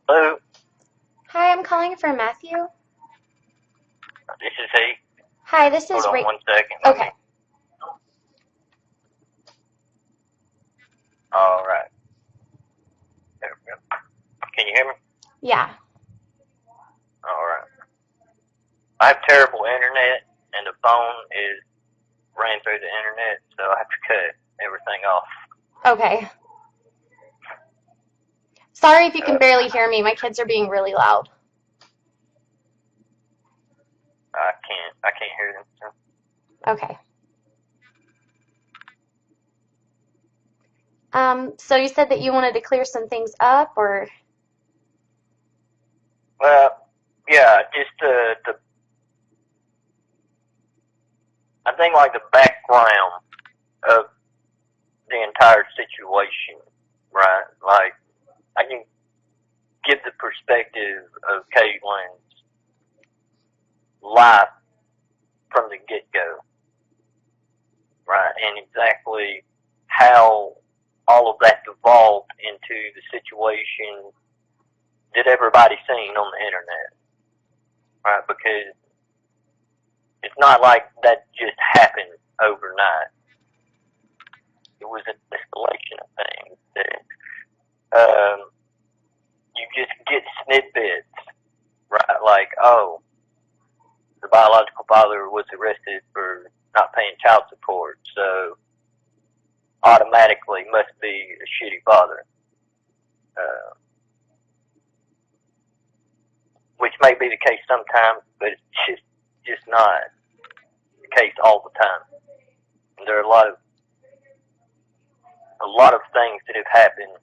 Hello, Hi, I'm calling for Matthew. this is he. Hi, this Hold is on Ra- 1 second. Okay. All right. There we go. Can you hear me? Yeah. All right. I have terrible internet, and the phone is ran through the internet, so I have to cut everything off. Okay. Sorry if you can Uh, barely hear me. My kids are being really loud. I can't hear them. Okay. So you said that you wanted to clear some things up, or Well, yeah, just I think like the background of the entire situation, right? Like I can give the perspective of Katelyn's life from the get-go, right? And exactly how all of that devolved into the situation that everybody's seen on the internet, right? Because it's not like that just happened overnight. It was an escalation of things that you just get snippets, right? Like, oh, the biological father was arrested for not paying child support, so automatically must be a shitty father. Which may be the case sometimes, but it's just not the case all the time. And there are a lot of things that have happened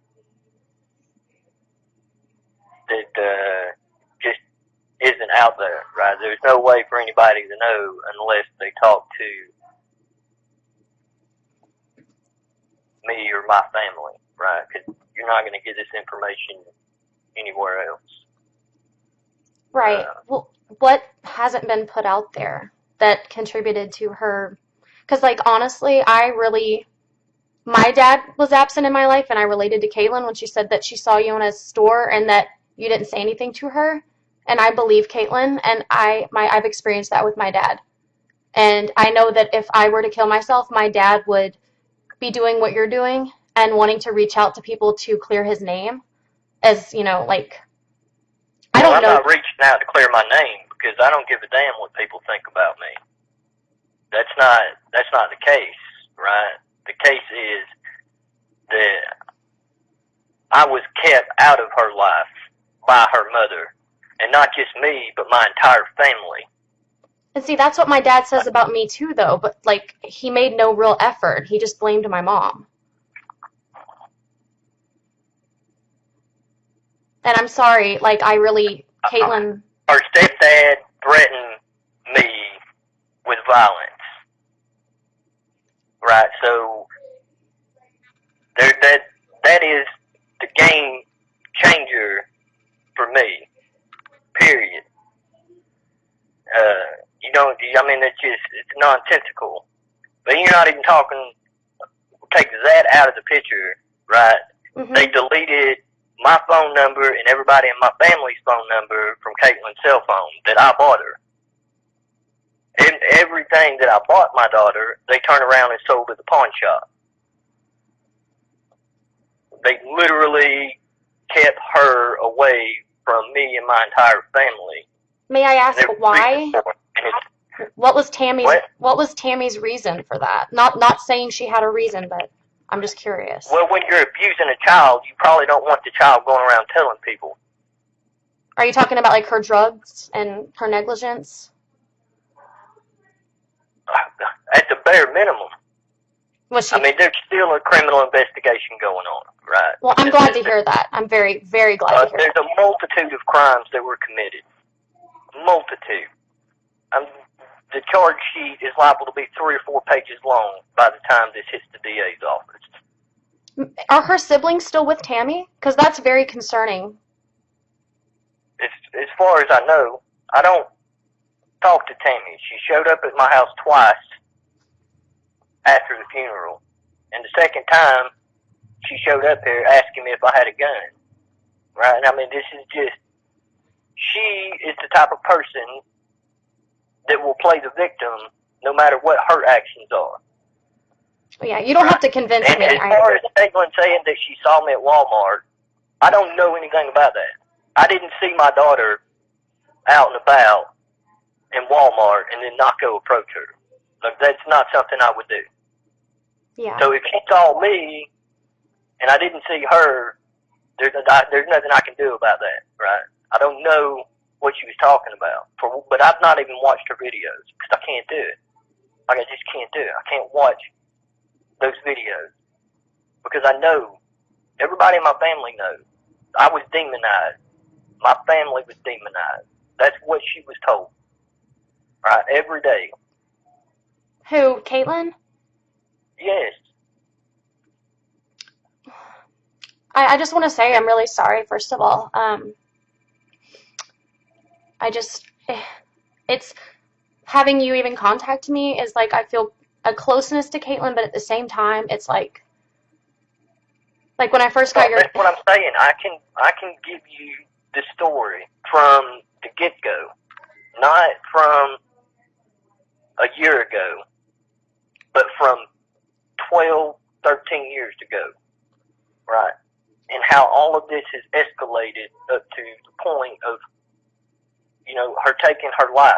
that just isn't out there, right? There's no way for anybody to know unless they talk to me or my family, right? Because you're not going to get this information anywhere else. right? Well, what hasn't been put out there that contributed to her? Because, like, honestly, my dad was absent in my life, and I related to Caitlin when she said that she saw you in a store and that you didn't say anything to her. And I believe Caitlin, and I've experienced that with my dad. And I know that if I were to kill myself, my dad would be doing what you're doing and wanting to reach out to people to clear his name. As, like, I Well, don't I'm know. not reaching out to clear my name because I don't give a damn what people think about me. That's not the case, right? The case is that I was kept out of her life by her mother, and not just me, but my entire family. And see, that's what my dad says about me too, though. But, like, he made no real effort. He just blamed my mom. And I'm sorry, like, Caitlin, Her stepdad threatened me with violence, right? So that is the game changer for me. Period. You don't. I mean, it's nonsensical. But you're not even talking. Take that out of the picture, right? They deleted my phone number and everybody in my family's phone number from Katelyn's cell phone that I bought her. And everything that I bought my daughter, they turned around and sold at the pawn shop. They literally kept her away from me and my entire family. may I ask why? What was Tammy's reason for that? Not saying she had a reason, but I'm just curious. Well, when you're abusing a child, you probably don't want the child going around telling people. Are you talking about, like, her drugs and her negligence? At the bare minimum. Was she? I mean, there's still a criminal investigation going on, right? Well, I'm glad to hear that. I'm very, very glad to hear that. There's a multitude of crimes that were committed. Multitude. The charge sheet is liable to be 3 or 4 pages long by the time this hits the DA's office. Are her siblings still with Tammy? Because that's very concerning. As far as I know, I don't talk to Tammy. She showed up at my house twice after the funeral. And the second time, she showed up here asking me if I had a gun. right? I mean, this is just, she is the type of person that will play the victim no matter what her actions are. Yeah, you don't have to convince and me. as far as Katelyn saying that she saw me at Walmart, I don't know anything about that. I didn't see my daughter out and about in Walmart and then not go approach her. Like, that's not something I would do. Yeah. So if she saw me and I didn't see her, there's nothing I can do about that, right? I don't know what she was talking about, but I've not even watched her videos because I can't do it. Like, I just can't do it. I can't watch those videos because I know, everybody in my family knows, I was demonized. My family was demonized. That's what she was told, right? Every day. Who, Katelyn? Yes. I just want to say I'm really sorry, first of all. It's, having you even contact me is like, I feel a closeness to Katelyn, but at the same time, it's like when I first got your... That's what I'm saying. I can give you the story from the get-go, not from a year ago, but from 12, 13 years ago, right? And how all of this has escalated up to the point of, her taking her life.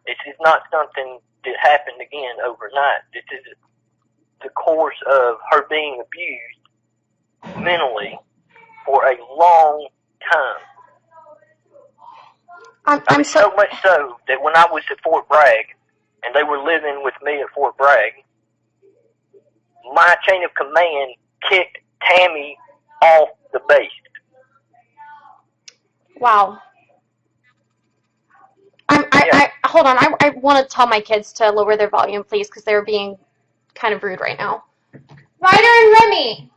This is not something that happened again overnight. This is the course of her being abused mentally for a long time. So much so that when I was at Fort Bragg and they were living with me at Fort Bragg, my chain of command kicked Tammy off the base. Wow. Hold on. I want to tell my kids to lower their volume, please, because they're being kind of rude right now. Ryder and Remy,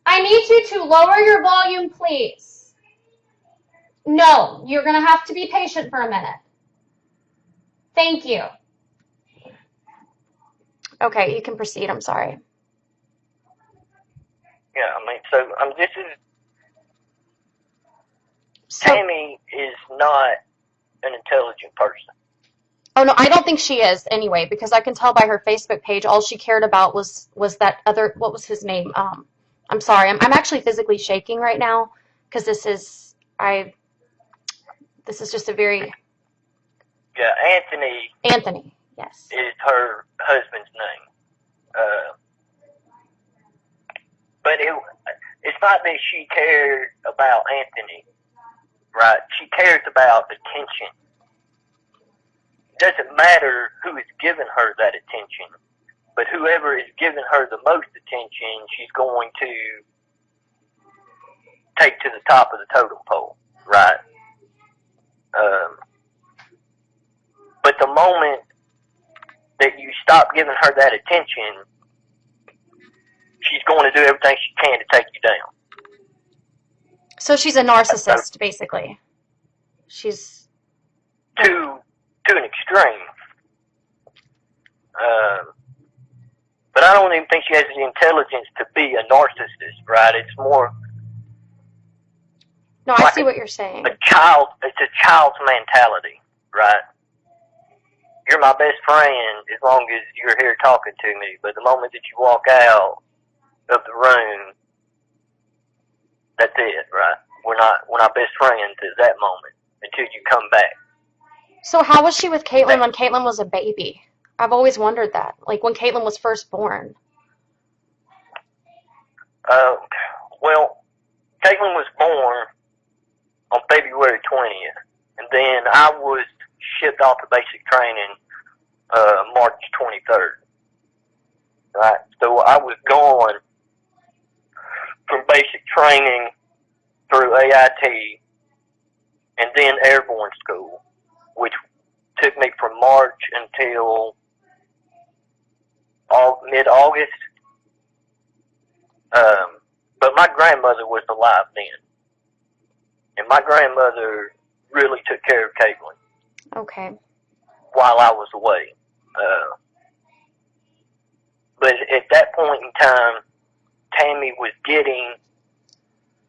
I need you to lower your volume, please. No, you're going to have to be patient for a minute. Thank you. Okay, you can proceed. I'm sorry. Yeah, this is... Tammy is not an intelligent person. Oh, no, I don't think she is anyway, because I can tell by her Facebook page all she cared about was that other, what was his name? I'm sorry, I'm actually physically shaking right now, because this is just a very... Yeah, Anthony, yes. is her husband's name. But it's not that she cared about Anthony, right? She cares about attention. It doesn't matter who is giving her that attention, but whoever is giving her the most attention, she's going to take to the top of the totem pole, right? But the moment that you stop giving her that attention, she's going to do everything she can to take you down. So she's a narcissist, basically. She's... To an extreme. But I don't even think she has the intelligence to be a narcissist, right? It's more... No, I see what you're saying. It's a child's mentality, right? You're my best friend as long as you're here talking to me, but the moment that you walk out of the room, that's it, right? We're not best friends at that moment until you come back. So how was she with Katelyn when Katelyn was a baby? I've always wondered that. Like when Katelyn was first born. Well, Katelyn was born on February 20th, and then I was shipped off to basic training March 23rd. Right? So I was gone from basic training through AIT and then airborne school, which took me from March until mid-August. But my grandmother was alive then. And my grandmother really took care of Katelyn. Okay. While I was away. But at that point in time, Tammy was getting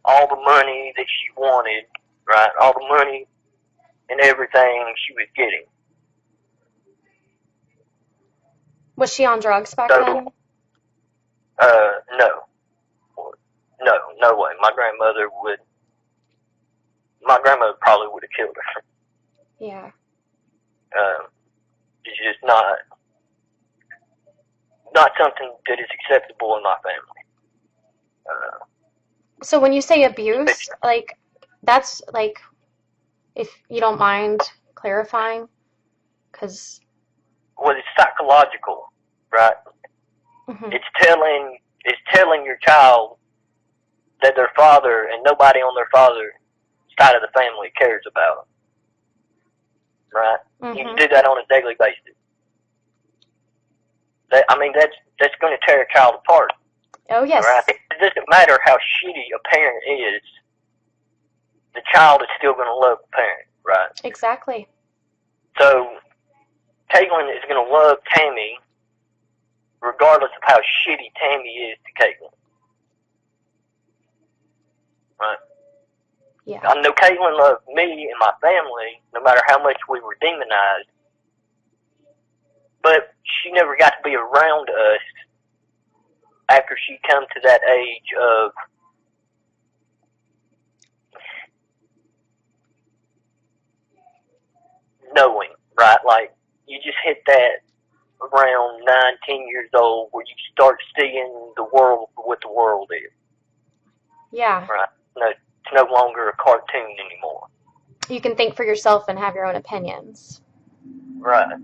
all the money that she wanted, right? All the money and everything she was getting. Was she on drugs back So, then? no. No way. My grandmother probably would have killed her. Yeah. It's just not something that is acceptable in my family. So when you say abuse, like, that's, like, if you don't mind clarifying, because... Well, it's psychological, right? Mm-hmm. It's telling your child that their father and nobody on their father's side of the family cares about them, right? Mm-hmm. You do that on a daily basis. That's going to tear a child apart. Oh, yes. Right? It doesn't matter how shitty a parent is, the child is still going to love the parent, right? Exactly. So, Katelyn is going to love Tammy regardless of how shitty Tammy is to Katelyn. Right? Yeah. I know Katelyn loved me and my family no matter how much we were demonized, but she never got to be around us after she come to that age of knowing, right? Like, you just hit that around 9, 10 years old where you start seeing the world for what the world is. Yeah. Right? No, it's no longer a cartoon anymore. You can think for yourself and have your own opinions. Right.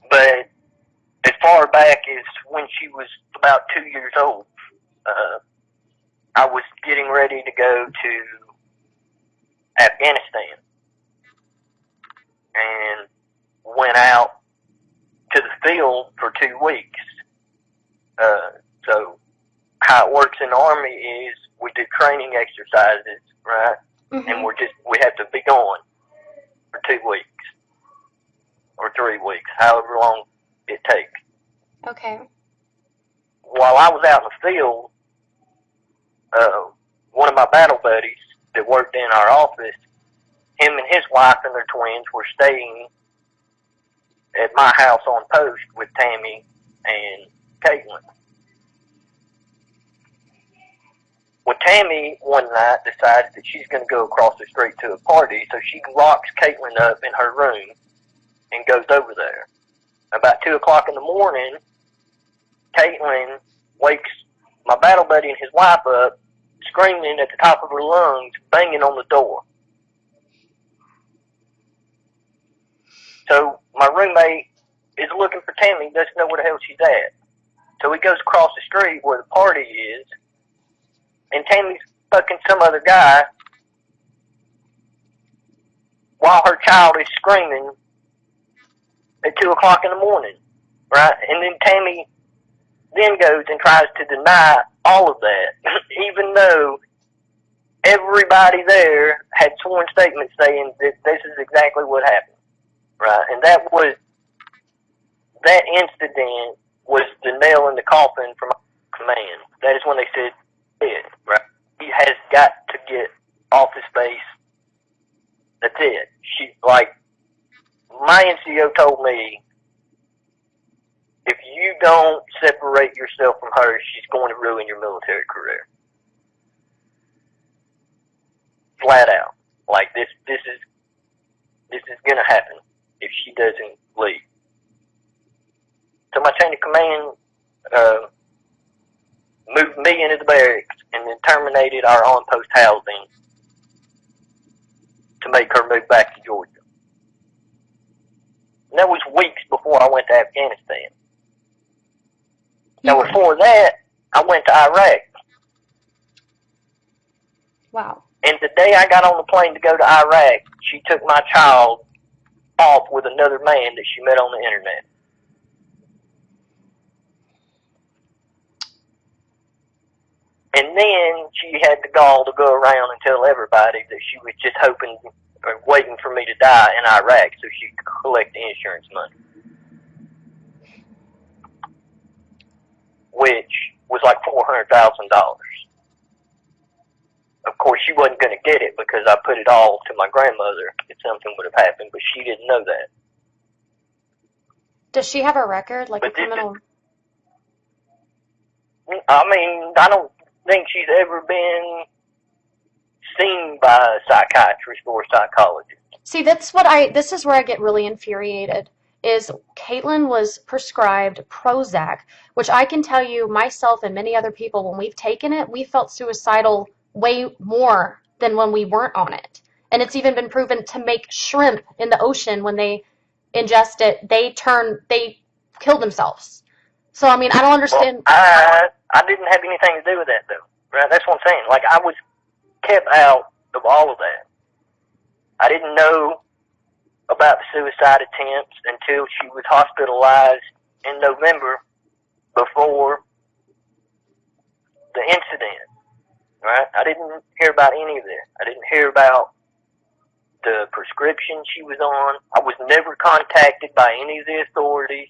But as far back as when she was about 2 years old, I was getting ready to go to Afghanistan and went out to the field for 2 weeks. So how it works in the Army is we do training exercises, right? Mm-hmm. And we have to be gone for 2 weeks or 3 weeks, however long it takes. Okay. While I was out in the field, one of my battle buddies that worked in our office, him and his wife and their twins were staying at my house on post with Tammy and Katelyn. When Tammy one night decides that she's going to go across the street to a party, so she locks Katelyn up in her room and goes over there. About 2 o'clock in the morning, Katelyn wakes my battle buddy and his wife up, screaming at the top of her lungs, banging on the door. So my roommate is looking for Tammy, doesn't know where the hell she's at. So he goes across the street where the party is, and Tammy's fucking some other guy while her child is screaming at 2 o'clock in the morning, right? And then Tammy then goes and tries to deny all of that, even though everybody there had sworn statements saying that this is exactly what happened, right? And that incident was the nail in the coffin for my command. That is when they said, "Dead," right? He has got to get off his face. That's it. My NCO told me, if you don't separate yourself from her, she's going to ruin your military career. Flat out. Like, this is going to happen if she doesn't leave. So my chain of command moved me into the barracks and then terminated our on-post housing to make her move back to Georgia. And that was weeks before I went to Afghanistan. Now, before that, I went to Iraq. Wow. And the day I got on the plane to go to Iraq, she took my child off with another man that she met on the internet. And then she had the gall to go around and tell everybody that she was just hoping or waiting for me to die in Iraq so she could collect the insurance money. Which $600,000. Of course, she wasn't going to get it because I put it all to my grandmother if something would have happened, but she didn't know that. Does she have a record, like a criminal? I mean, I don't think she's ever been seen by a psychiatrist or a psychologist. See, this is where I get really infuriated, is Katelyn was prescribed Prozac, which I can tell you myself and many other people, when we've taken it, we felt suicidal way more than when we weren't on it. And it's even been proven to make shrimp in the ocean, when they ingest it, they kill themselves. So, I mean, I don't understand. Well, I didn't have anything to do with that, though. Right? That's what I'm saying. Like, I was kept out of all of that. I didn't know about the suicide attempts until she was hospitalized in November before the incident. Right? I didn't hear about any of that. I didn't hear about the prescription she was on. I was never contacted by any of the authorities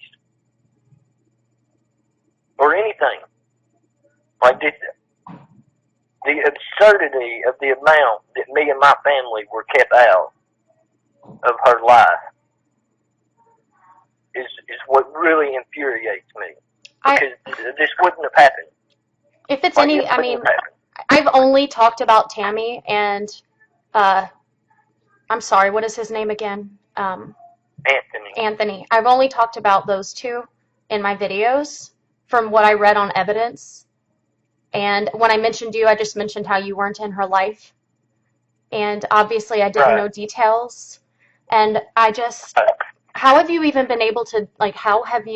or anything. Like, the absurdity of the amount that me and my family were kept out of her life is what really infuriates me. Because this wouldn't have happened. If it's like, I mean, I've only talked about Tammy and, I'm sorry, what is his name again? Anthony. I've only talked about those two in my videos from what I read on evidence. And when I mentioned you, I just mentioned how you weren't in her life. And obviously I didn't know details. And I just, how have you even been able to, like, how did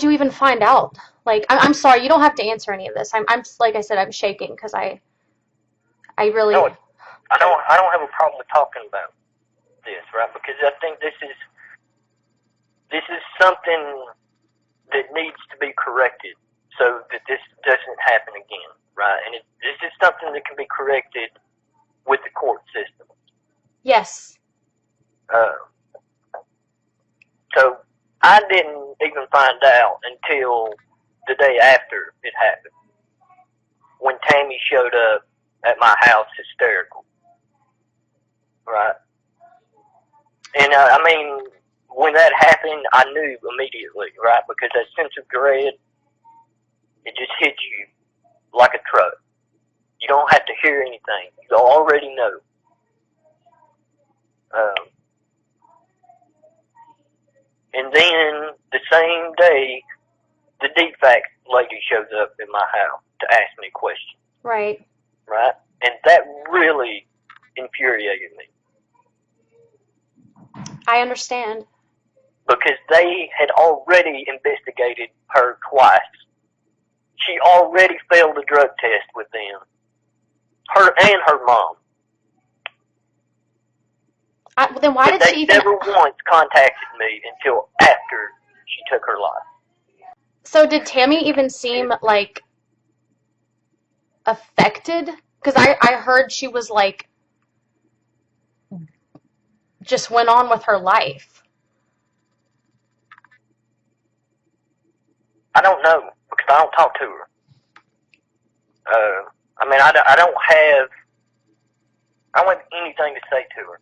you even find out? Like, I'm sorry, you don't have to answer any of this. I'm like I said, I'm shaking because I really. No, I don't have a problem with talking about this, right? Because I think this is something that needs to be corrected so that this doesn't happen again, right? And this is something that can be corrected with the court system. Yes. So I didn't even find out until the day after it happened, when Tammy showed up at my house hysterical, right? And I mean, when that happened, I knew immediately, right? Because that sense of dread, it just hits you like a truck. You don't have to hear anything. You already know. And then the same day, the defect lady shows up in my house to ask me a question. Right. Right? And that really infuriated me. I understand. Because they had already investigated her twice. She already failed a drug test with them. Her and her mom. Then why did she even... They never once contacted me until after she took her life. So did Tammy even seem, like, affected? Because I heard she was, like, just went on with her life. I don't know, because I don't talk to her. I mean, I don't have anything to say to her.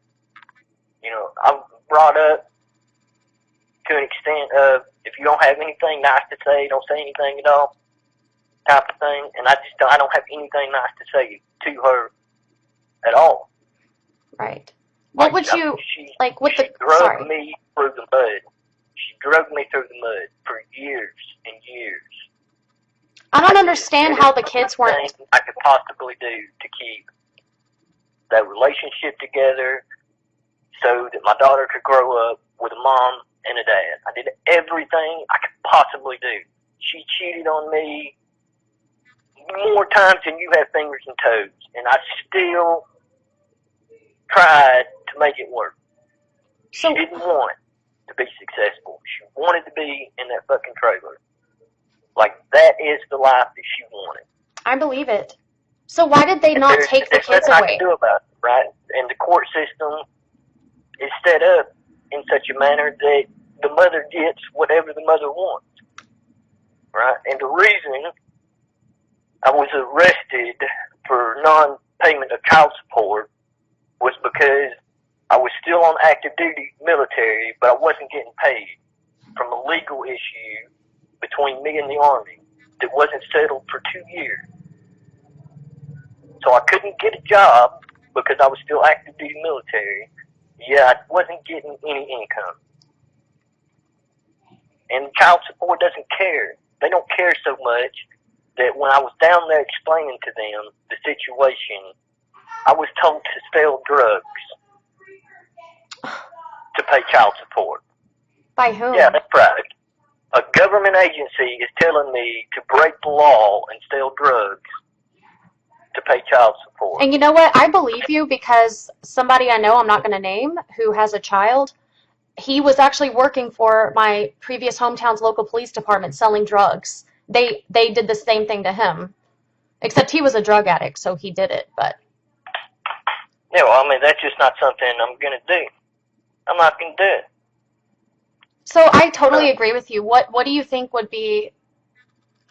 You know, I'm brought up to an extent of, if you don't have anything nice to say, don't say anything at all, type of thing. And I don't have anything nice to say to her at all. Right. What would you, like, with the... She drugged me through the mud. She drugged me through the mud for years and years. I don't understand how the kids weren't... I could possibly do to keep that relationship together so that my daughter could grow up with a mom and a dad. I did everything I could possibly do. She cheated on me more times than you have fingers and toes, and I still tried to make it work. She didn't want to be successful. She wanted to be in that fucking trailer. Like, that is the life that she wanted. I believe it. So why did they not take the kids away? There's nothing I can do about it, right? And the court system is set up in such a manner that the mother gets whatever the mother wants, right? And the reason I was arrested for non-payment of child support was because I was still on active duty military, but I wasn't getting paid from a legal issue between me and the Army that wasn't settled for 2 years. So I couldn't get a job because I was still active duty military. Yeah, I wasn't getting any income. And child support doesn't care. They don't care so much that when I was down there explaining to them the situation, I was told to sell drugs to pay child support. By whom? Yeah, that's right. A government agency is telling me to break the law and sell drugs to pay child support. And you know what? I believe you because somebody I know, I'm not going to name, who has a child, he was actually working for my previous hometown's local police department selling drugs. They did the same thing to him, except he was a drug addict, so he did it. But yeah, well, I mean, that's just not something I'm going to do. I'm not going to do it. So I totally agree with you. What do you think would be?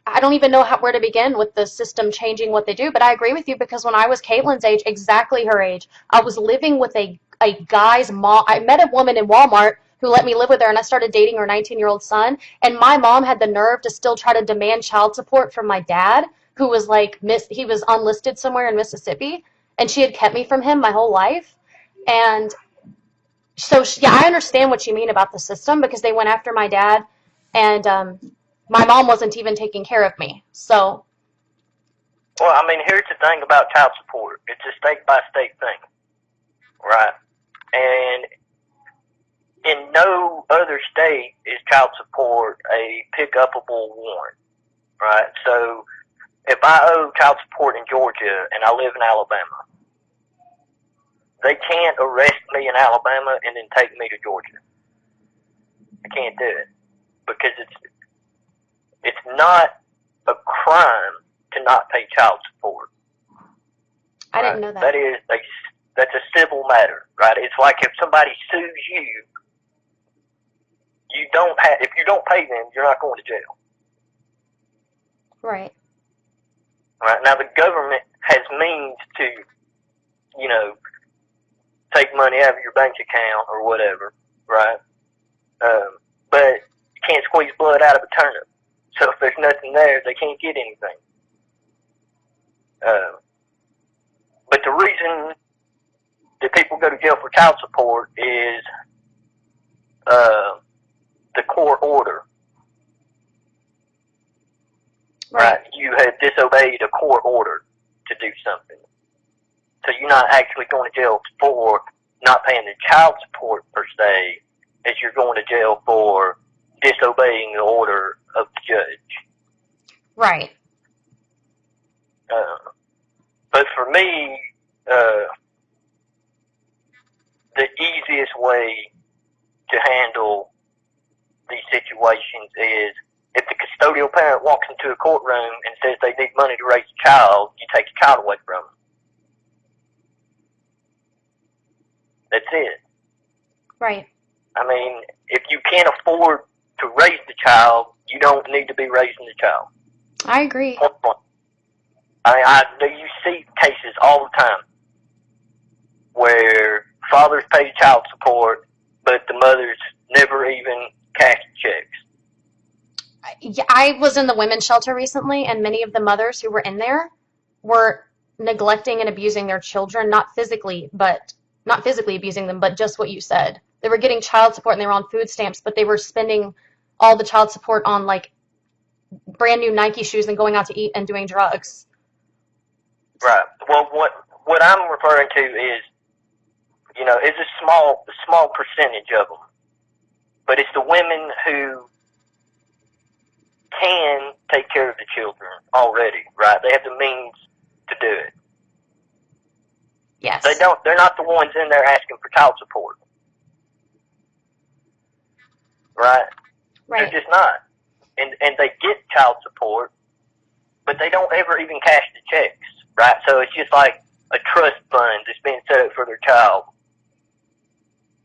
I don't even know where to begin with the system changing what they do, but I agree with you because when I was Katelyn's age, exactly her age, I was living with a guy's mom. I met a woman in Walmart who let me live with her, and I started dating her 19-year-old son, and my mom had the nerve to still try to demand child support from my dad, who was he was unlisted somewhere in Mississippi, and she had kept me from him my whole life. And so, yeah, I understand what you mean about the system because they went after my dad, and my mom wasn't even taking care of me. So, well, I mean, here's the thing about child support. It's a state-by-state thing, right? And in no other state is child support a pick-upable warrant, right? So if I owe child support in Georgia and I live in Alabama, they can't arrest me in Alabama and then take me to Georgia. I can't do it because it's not a crime to not pay child support. I didn't know that. That's a civil matter, right? It's like if somebody sues you, if you don't pay them, you're not going to jail. Right. Right. Now the government has means to, take money out of your bank account or whatever, right? But you can't squeeze blood out of a turnip. So if there's nothing there, they can't get anything. But the reason that people go to jail for child support is the court order. Right? You have disobeyed a court order to do something. So you're not actually going to jail for not paying the child support per se, as you're going to jail for disobeying the order of the judge. Right. But for me, the easiest way to handle these situations is if the custodial parent walks into a courtroom and says they need money to raise a child, you take the child away from them. That's it. Right. I mean, if you can't afford to raise the child, you don't need to be raising the child. I agree. You see cases all the time where fathers pay child support, but the mothers never even cash checks. Yeah, I was in the women's shelter recently, and many of the mothers who were in there were neglecting and abusing their children, not physically abusing them, but just what you said. They were getting child support and they were on food stamps, but they were spending all the child support on brand new Nike shoes and going out to eat and doing drugs. Right. Well, what I'm referring to is, it's a small percentage of them, but it's the women who can take care of the children already, right? They have the means to do it. Yes. They're not the ones in there asking for child support. Right? Right. They're just not. And they get child support, but they don't ever even cash the checks, right? So it's just like a trust fund that's being set up for their child.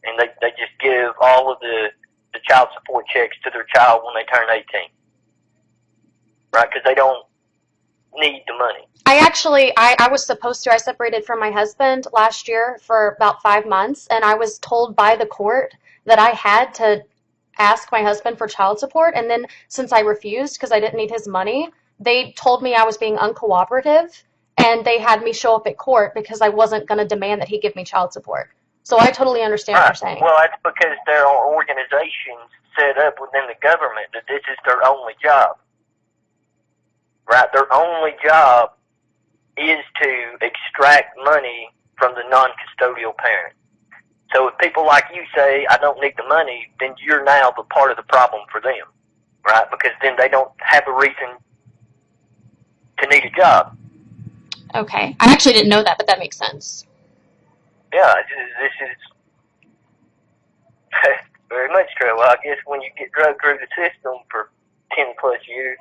And they just give all of the child support checks to their child when they turn 18. Right? Because need the money. I was supposed to. I separated from my husband last year for about 5 months, and I was told by the court that I had to ask my husband for child support. And then since I refused because I didn't need his money, they told me I was being uncooperative, and they had me show up at court because I wasn't going to demand that he give me child support. So I totally understand what you're saying. Well, that's because there are organizations set up within the government that this is their only job. Right? Their only job is to extract money from the non-custodial parent. So if people like you say, I don't need the money, then you're now the part of the problem for them, right? Because then they don't have a reason to need a job. Okay. I actually didn't know that, but that makes sense. Yeah, this is very much true. Well, I guess when you get drugged through the system for 10 plus years,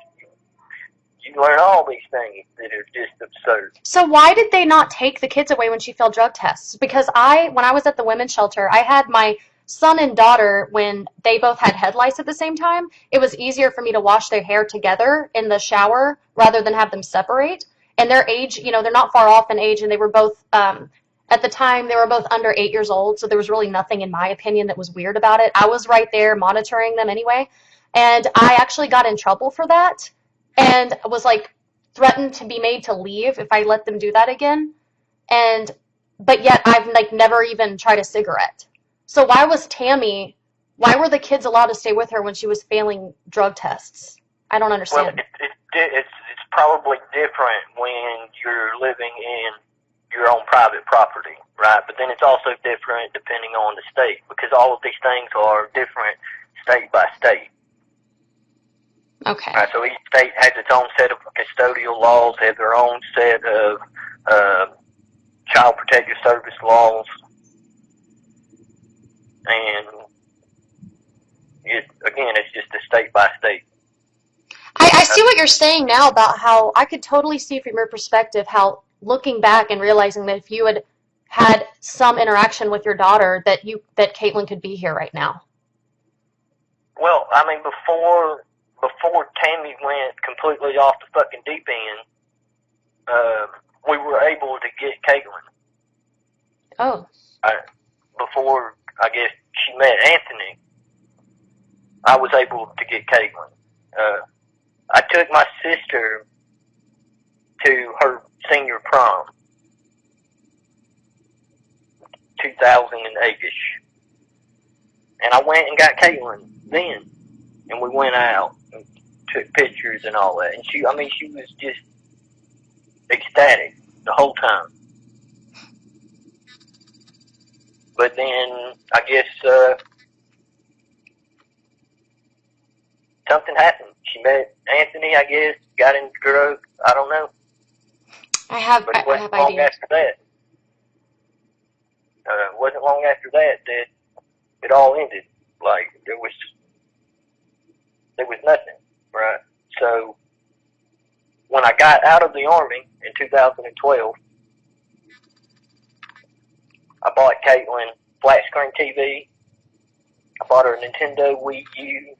you learn all these things that are just absurd. So why did they not take the kids away when she failed drug tests? Because when I was at the women's shelter, I had my son and daughter when they both had head lice at the same time. It was easier for me to wash their hair together in the shower rather than have them separate. And their age, they're not far off in age, and they were both, at the time, they were both under 8 years old, so there was really nothing, in my opinion, that was weird about it. I was right there monitoring them anyway, and I actually got in trouble for that, and was like, threatened to be made to leave if I let them do that again. But yet I've like never even tried a cigarette. So why were the kids allowed to stay with her when she was failing drug tests? I don't understand. Well, it's probably different when you're living in your own private property, right? But then it's also different depending on the state, because all of these things are different state by state. Okay. Right, so each state has its own set of custodial laws, have their own set of child protective service laws, and it's just a state by state. I see what you're saying now about how I could totally see from your perspective how looking back and realizing that if you had had some interaction with your daughter that Katelyn could be here right now. Well, I mean, before Tammy went completely off the fucking deep end, we were able to get Katelyn. Oh. Before, I guess, she met Anthony, I was able to get Katelyn. I took my sister to her senior prom, 2008-ish. And I went and got Katelyn then. And we went out and took pictures and all that. And she was just ecstatic the whole time. But then, I guess, something happened. She met Anthony, I guess, got into drugs. I don't know. I have long after that. It wasn't long after that it all ended. Like, there was nothing, right? So, when I got out of the Army in 2012, I bought Katelyn flat screen TV. I bought her a Nintendo Wii U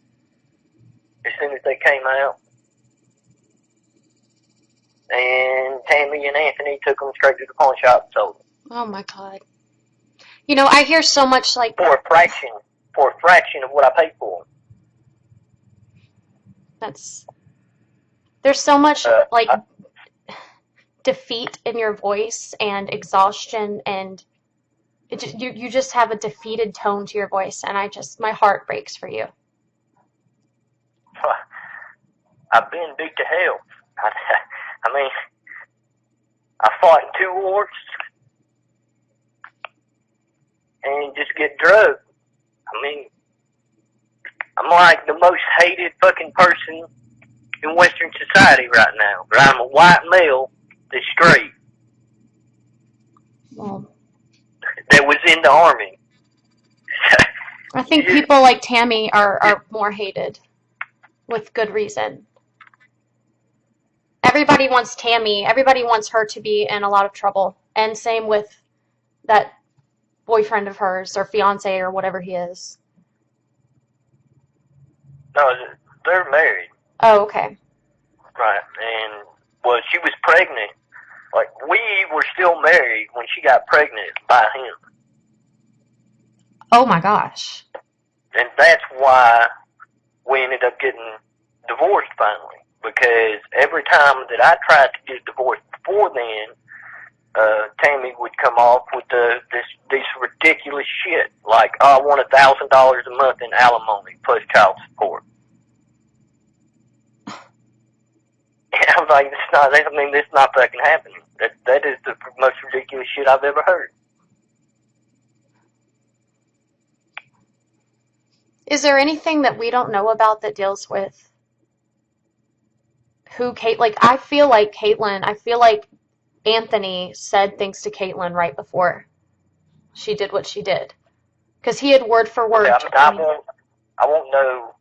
as soon as they came out. And Tammy and Anthony took them straight to the pawn shop and sold them. Oh my God. I hear so much like... For a fraction of what I paid for them. There's so much, defeat in your voice and exhaustion, and you just have a defeated tone to your voice, and my heart breaks for you. I've been beat to hell. I mean, I fought in 2 wars and just get drugged. I mean, I'm like the most hated fucking person in Western society right now. But I'm a white male that's straight. Well, that was in the Army. I think people like Tammy are more hated with good reason. Everybody wants Tammy. Everybody wants her to be in a lot of trouble. And same with that boyfriend of hers or fiance or whatever he is. No, they're married. Oh, okay. Right, and Well, she was pregnant. Like, we were still married when she got pregnant by him. Oh my gosh. And that's why we ended up getting divorced finally. Because every time that I tried to get divorced before then, Tammy would come off with this ridiculous shit. Like, oh, I want $1,000 a month in alimony plus child support. And I was like, that's not fucking happening. That is the most ridiculous shit I've ever heard. Is there anything that we don't know about that deals with who Kate, like, I feel like Anthony said things to Katelyn right before she did what she did. Because he had word for word. Okay, I won't know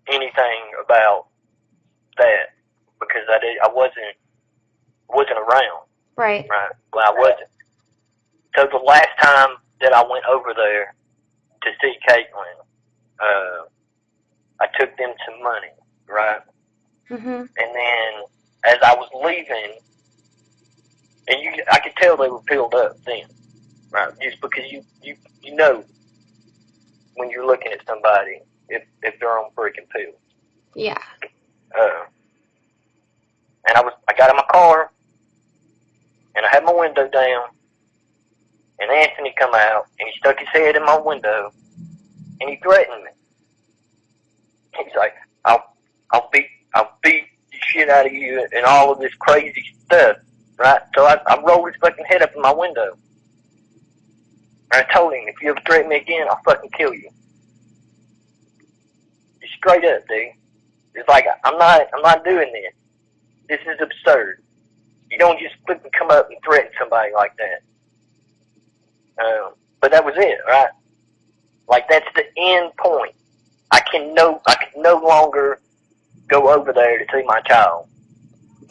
anything about that because I wasn't around. Right. Right. Well, I wasn't. So the last time that I went over there to see Katelyn, I took them some money, right? Mm-hmm. And then as I was leaving, and I could tell they were filled up then, right? Just because you know when you're looking at somebody if they're on freaking pills. Yeah. And I got in my car, and I had my window down, and Anthony come out, and he stuck his head in my window, and he threatened me. He's like, I'll beat the shit out of you and all of this crazy stuff, right? So I rolled his fucking head up in my window. And I told him, if you ever threaten me again, I'll fucking kill you. Just straight up, dude. It's like, I'm not doing this. This is absurd. You don't just fucking come up and threaten somebody like that. But that was it, right? Like, that's the end point. I can no longer go over there to see my child.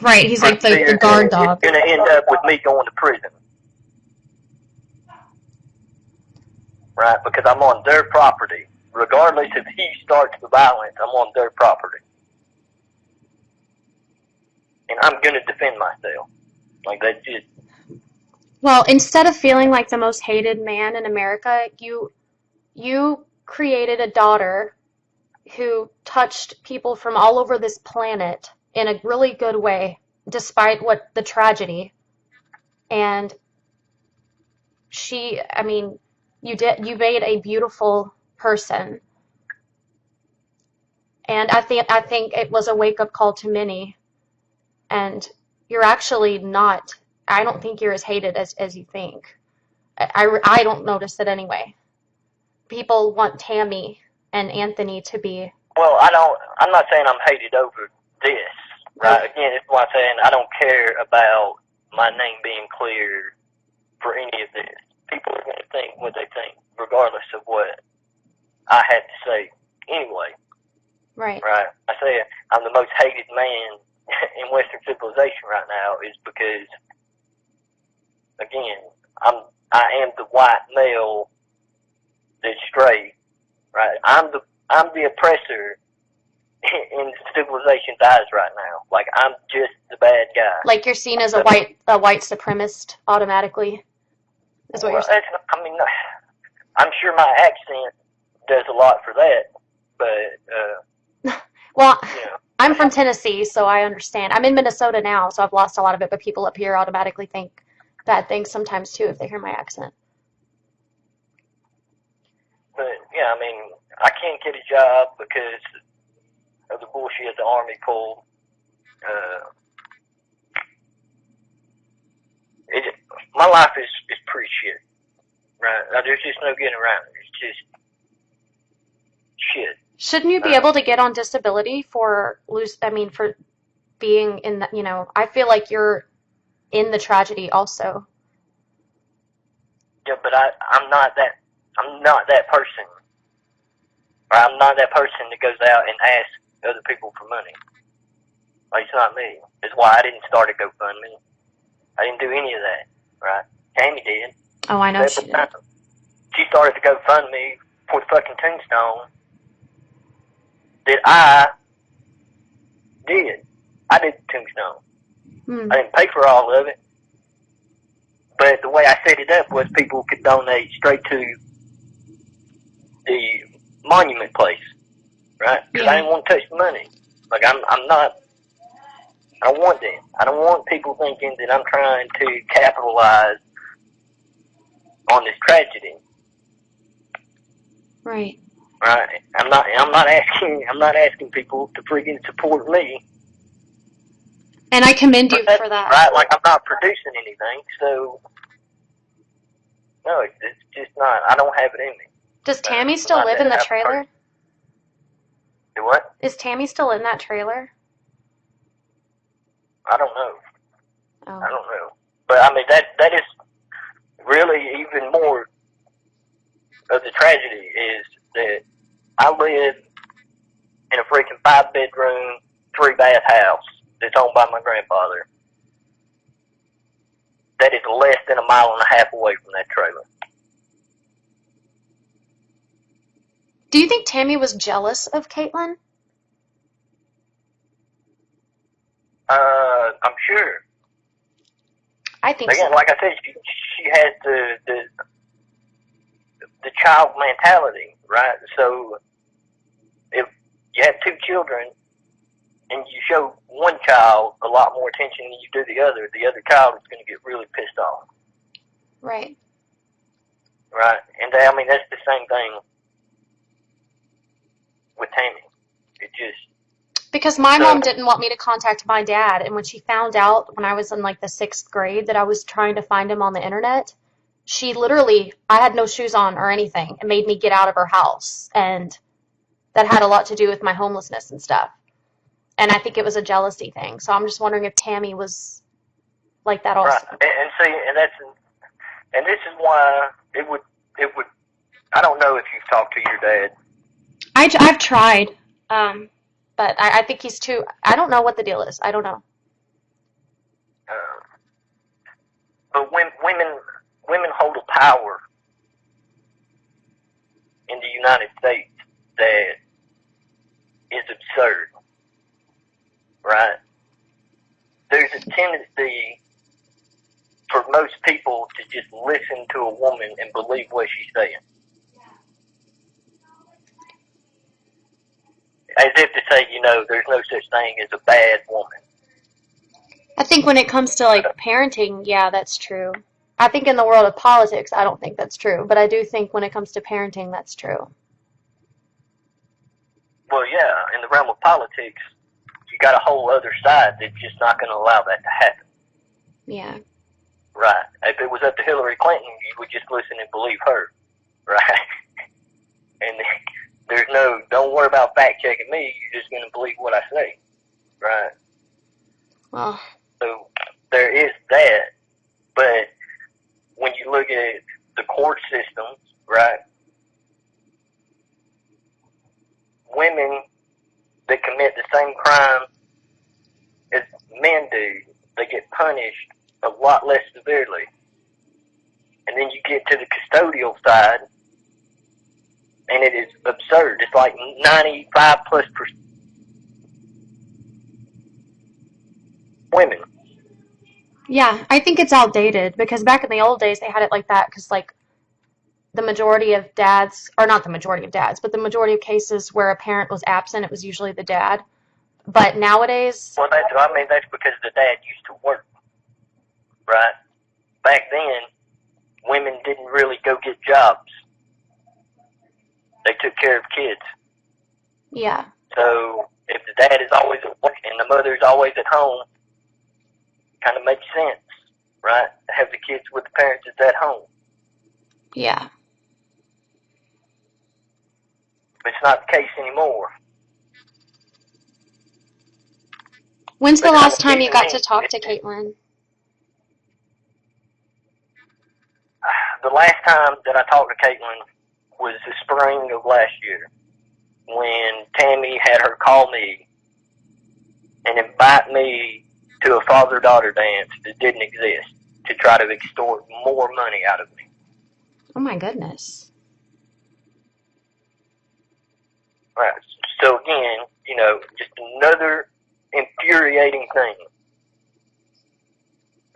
Right, he's like the guard dog. It's going to end up with me going to prison. Right? Because I'm on their property. Regardless if he starts the violence, I'm on their property. And I'm going to defend myself. Like, that's just... Well, instead of feeling like the most hated man in America, you created a daughter who touched people from all over this planet in a really good way, despite what the tragedy. And you made a beautiful person. And I think it was a wake-up call to many. And you're actually not, I don't think you're as hated as you think. I don't notice it anyway. People want Tammy and Anthony to be... Well, I'm not saying I'm hated over this, right? Okay. Again, it's why I'm saying I don't care about my name being cleared for any of this. People are going to think what they think, regardless of what I had to say anyway. Right. Right? I say I'm the most hated man in Western civilization right now is because, again, I am the white male that's straight, right? I'm the oppressor in civilization's eyes right now. Like, I'm just the bad guy. Like you're seen as a white supremacist automatically. Is what you're saying? I'm sure my accent does a lot for that, but well, you know. I'm from Tennessee, so I understand. I'm in Minnesota now, so I've lost a lot of it, but people up here automatically think bad things sometimes too if they hear my accent. But yeah, I can't get a job because of the bullshit the Army pulled. My life is pretty shit, right? There's just no getting around it. It's just shit. Shouldn't you be able to get on disability for being in that? I feel like you're in the tragedy also. Yeah, but I'm not that person. Right? I'm not that person that goes out and asks other people for money. Like, it's not me. That's why I didn't start a GoFundMe. I didn't do any of that, right? Tammy did. Oh, I know she did. She started the GoFundMe for the fucking tombstone that I did. I did the tombstone. Hmm. I didn't pay for all of it, but the way I set it up was people could donate straight to the monument place, right? Because I Yeah. didn't want to touch the money. Like I'm not. I don't want that. I don't want people thinking that I'm trying to capitalize on this tragedy. Right. Right? I'm not asking people to freaking support me. And I commend you But for that. right? Like I'm not producing anything, so no, it's just not. I don't have it in me. Does Tammy I'm still not live that in the type of trailer? person. Do what? Is Tammy still in that trailer? I don't know. Oh. I don't know. But I mean that is really even more of the tragedy is that I live in a freaking 5-bedroom, 3-bath house that's owned by my grandfather. That is less than a mile and a half away from that trailer. Do you think Tammy was jealous of Katelyn? I'm sure. I think Again, so. like I said, she has the child mentality, right? So if you have 2 children and you show one child a lot more attention than you do the other child is going to get really pissed off. Right. Right? And I mean, that's the same thing with Tammy. It just... Because my mom didn't want me to contact my dad, and when she found out when I was in like the 6th grade that I was trying to find him on the internet, she literally, I had no shoes on or anything, and made me get out of her house. And that had a lot to do with my homelessness and stuff. And I think it was a jealousy thing. So I'm just wondering if Tammy was like that also. Right. And see, and this is why it would, I don't know if you've talked to your dad. I've tried, but I think he's too, I don't know what the deal is. I don't know. But women hold a power in the United States that is absurd, right? There's a tendency for most people to just listen to a woman and believe what she's saying. As if to say, there's no such thing as a bad woman. I think when it comes to like parenting, yeah, that's true. I think in the world of politics, I don't think that's true, but I do think when it comes to parenting, that's true. Well, yeah, in the realm of politics, you got a whole other side that's just not going to allow that to happen. Yeah. Right. If it was up to Hillary Clinton, you would just listen and believe her. Right. And there's no, don't worry about fact checking me. You're just going to believe what I say. Right. Well. So there is that. But when you look at the court systems, right, women that commit the same crime as men do, they get punished a lot less severely. And then you get to the custodial side, and it is absurd. It's like 95+% women. Yeah, I think it's outdated because back in the old days they had it like that because like the majority of dads, or not the majority of dads, but the majority of cases where a parent was absent, it was usually the dad. But nowadays, Well, that's because the dad used to work, right? Back then, women didn't really go get jobs. They took care of kids. yeah, So if the dad is always at work and the mother is always at home, kind of makes sense, right? To have the kids with the parents that's at home. yeah. But it's not the case anymore. When's the But last time you even got then, to talk to Katelyn? the last time that I talked to Katelyn was the spring of last year when Tammy had her call me and invite me to a father-daughter dance that didn't exist to try to extort more money out of me. Oh my goodness. Right. So again, just another infuriating thing.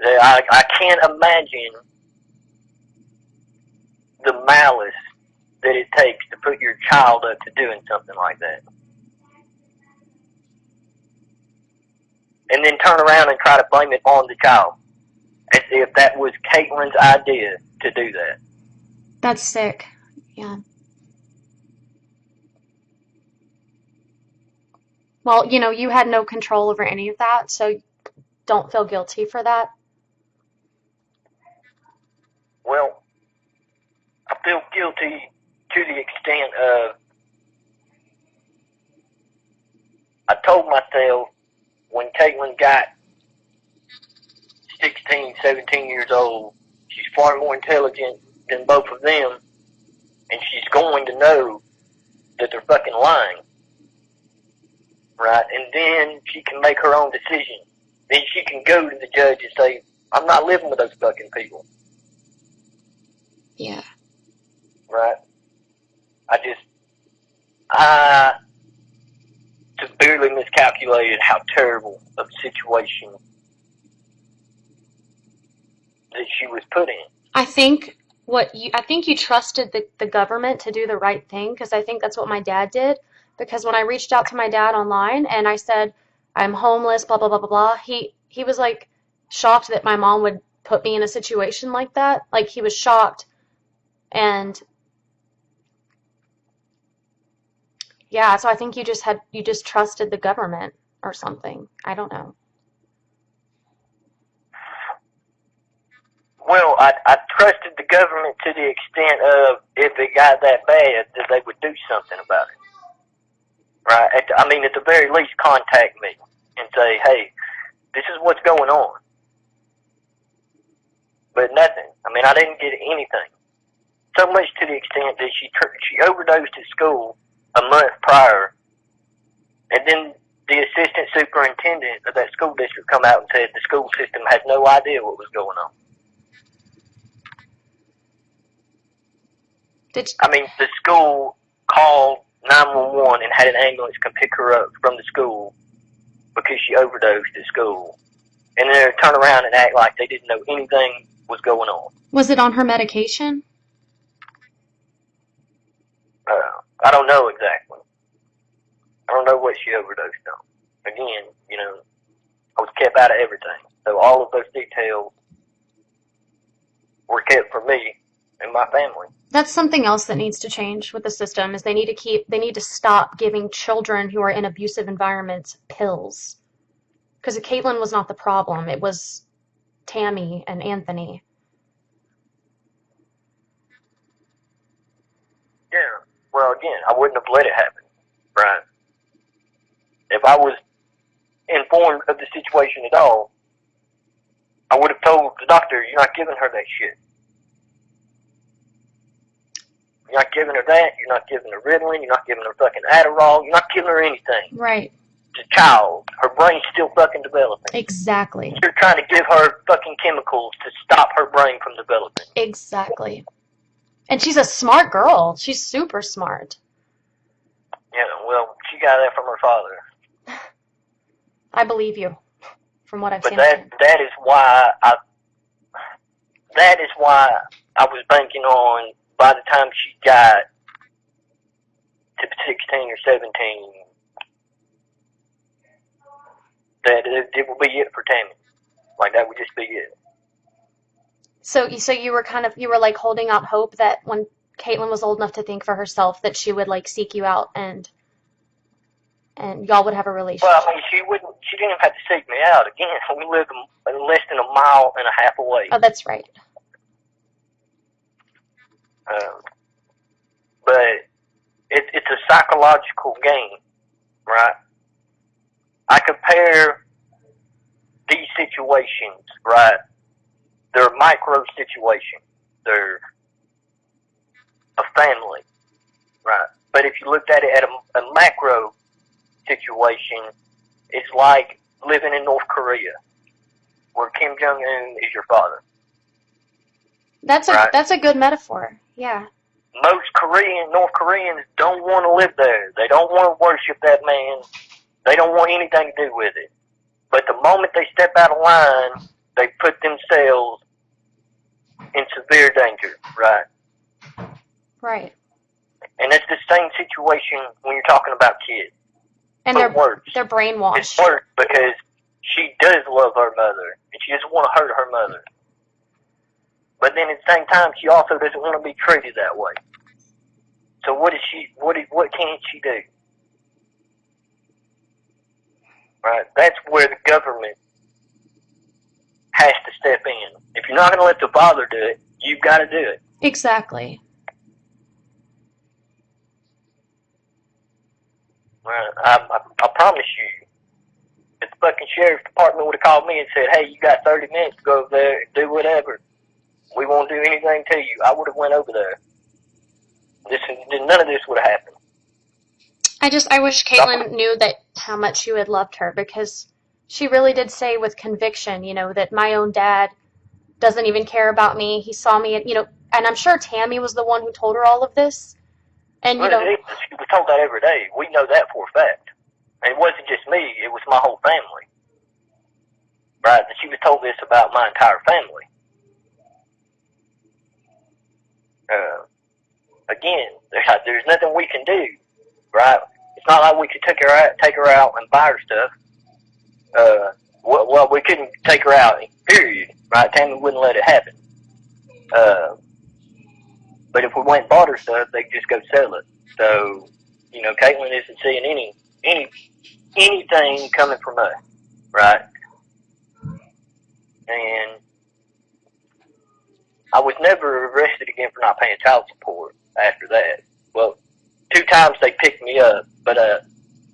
I can't imagine the malice that it takes to put your child up to doing something like that. And then turn around and try to blame it on the child. As if that was Katelyn's idea to do that. That's sick. Yeah. Well, you had no control over any of that, so don't feel guilty for that. Well, I feel guilty to the extent of I told myself when Katelyn got 16, 17 years old, she's far more intelligent than both of them, and she's going to know that they're fucking lying. Right? And then she can make her own decision. Then she can go to the judge and say, I'm not living with those fucking people. Yeah. Right? I severely miscalculated how terrible of a situation that she was put in. I think you trusted the government to do the right thing, because I think that's what my dad did. Because when I reached out to my dad online and I said I'm homeless, blah blah blah blah blah, he was like shocked that my mom would put me in a situation like that. Like, he was shocked. And yeah, so I think you just trusted the government or something. I don't know. Well, I trusted the government to the extent of if it got that bad, that they would do something about it. Right? At the very least, contact me and say, hey, this is what's going on. But nothing. I didn't get anything. So much to the extent that she overdosed at school a month prior, and then the assistant superintendent of that school district come out and said the school system had no idea what was going on. The school called 911 and had an ambulance come pick her up from the school because she overdosed at school. And then they turn around and act like they didn't know anything was going on. Was it on her medication? I don't know exactly. I don't know what she overdosed on. Again, I was kept out of everything. So all of those details were kept from me and my family. That's something else that needs to change with the system, is they need to stop giving children who are in abusive environments pills. Because Katelyn was not the problem. It was Tammy and Anthony. Yeah. Well, again, I wouldn't have let it happen, right? If I was informed of the situation at all, I would have told the doctor, you're not giving her that shit. You're not giving her that. You're not giving her Ritalin. You're not giving her fucking Adderall. You're not giving her anything. Right. It's a child. Her brain's still fucking developing. Exactly. You're trying to give her fucking chemicals to stop her brain from developing. Exactly. And she's a smart girl. She's super smart. Yeah, well, she got that from her father. I believe you, from what I've seen. But that is why I was banking on, by the time she got to 16 or 17, that it would be it for Tammy. Like, that would just be it. So you were like holding out hope that when Katelyn was old enough to think for herself, that she would like seek you out and y'all would have a relationship. Well, she didn't even have to seek me out. Again, we lived less than a mile and a half away. Oh, that's right. But it's a psychological game, right? I compare these situations, right? They're micro situations. They're a family, right? But if you looked at it at a macro situation, it's like living in North Korea, where Kim Jong-un is your father. That's a good metaphor. Yeah. Most North Koreans don't want to live there. They don't want to worship that man. They don't want anything to do with it. But the moment they step out of line, they put themselves in severe danger, right? Right. And it's the same situation when you're talking about kids. And But worse. they're brainwashed. It's worse because she does love her mother, and she doesn't want to hurt her mother. But then at the same time, she also doesn't want to be treated that way. So what can she do? Right? That's where the government has to step in. If you're not going to let the father do it, you've got to do it. Exactly. I promise you, if the fucking sheriff's department would have called me and said, hey, you got 30 minutes to go over there and do whatever, we won't do anything to you, I would have went over there. None of this would have happened. I wish Katelyn knew that how much you had loved her, because she really did say with conviction, that my own dad doesn't even care about me. He saw me, and I'm sure Tammy was the one who told her all of this. And, she was told that every day. We know that for a fact. And it wasn't just me, it was my whole family. Right? And she was told this about my entire family. Again, there's nothing we can do, right? It's not like we could take her out and buy her stuff. Well, we couldn't take her out, period, right? Tammy wouldn't let it happen. But if we went and bought her stuff, they'd just go sell it. So, Katelyn isn't seeing anything coming from us, right? And I was never arrested again for not paying child support after that. Well, 2 times they picked me up, but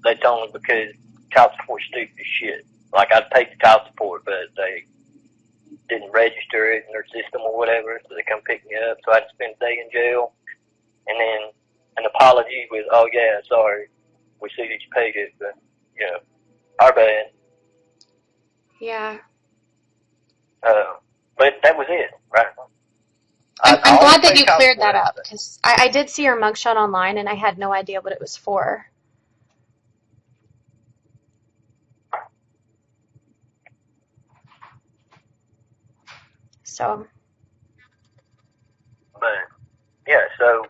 that's only because child support's stupid as shit. Like, I paid the child support, but they didn't register it in their system or whatever, so they come pick me up. So I had to spend a day in jail. And then an apology with, oh, yeah, sorry, we see that you paid it, but, our bad. Yeah. But that was it, right? I'm glad that you cleared that up, because I did see your mugshot online, and I had no idea what it was for. So. But, yeah, so,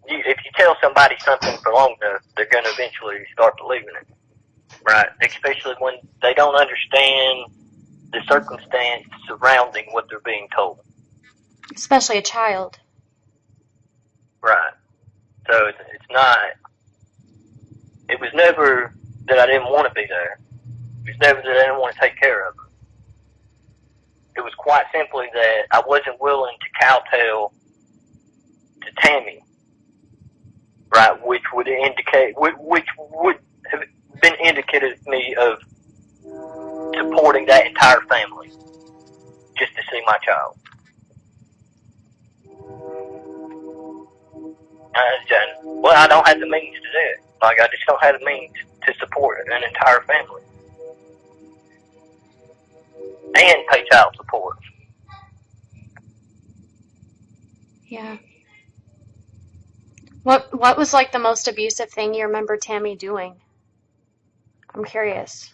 if you tell somebody something for long enough, they're going to eventually start believing it, right? Especially when they don't understand the circumstance surrounding what they're being told. Especially a child. Right. So it's not, it was never that I didn't want to be there. It was never that I didn't want to take care of her. It was quite simply that I wasn't willing to kowtow to Tammy, right, which would have been indicative to me of supporting that entire family just to see my child. Well, I don't have the means to do it. Like, I just don't have the means to support an entire family and pay child support. Yeah. What was like the most abusive thing you remember Tammy doing? I'm curious.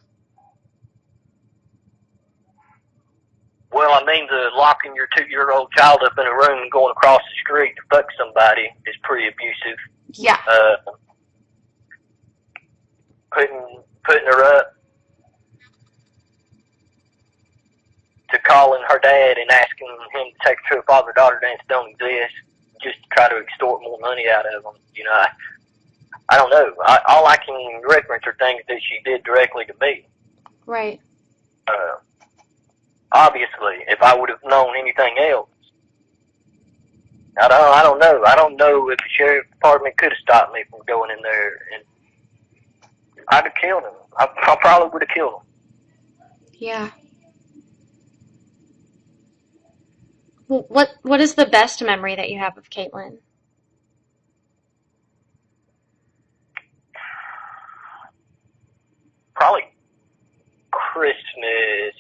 Well, I mean, the locking your 2-year-old child up in a room and going across the street to fuck somebody is pretty abusive. Yeah. Putting her up to calling her dad and asking him to take her to a father-daughter dance don't exist, just to try to extort more money out of him. I don't know. All I can reference are things that she did directly to me. Right. Obviously, if I would have known anything else, I don't know. I don't know if the sheriff's department could have stopped me from going in there, and I'd have killed him. I probably would have killed him. Yeah. Well, what is the best memory that you have of Katelyn? Probably Christmas.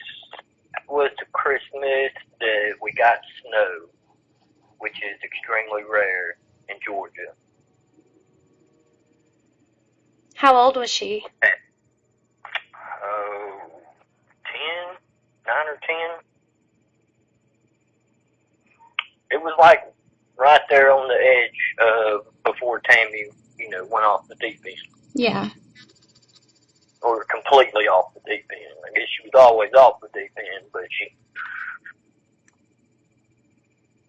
Was the Christmas that we got snow, which is extremely rare in Georgia. How old was she? 10, 9 or 10. It was like right there on the edge before Tammy, went off the deep end. Yeah. Or completely off the deep end. I guess she was always off the deep end, but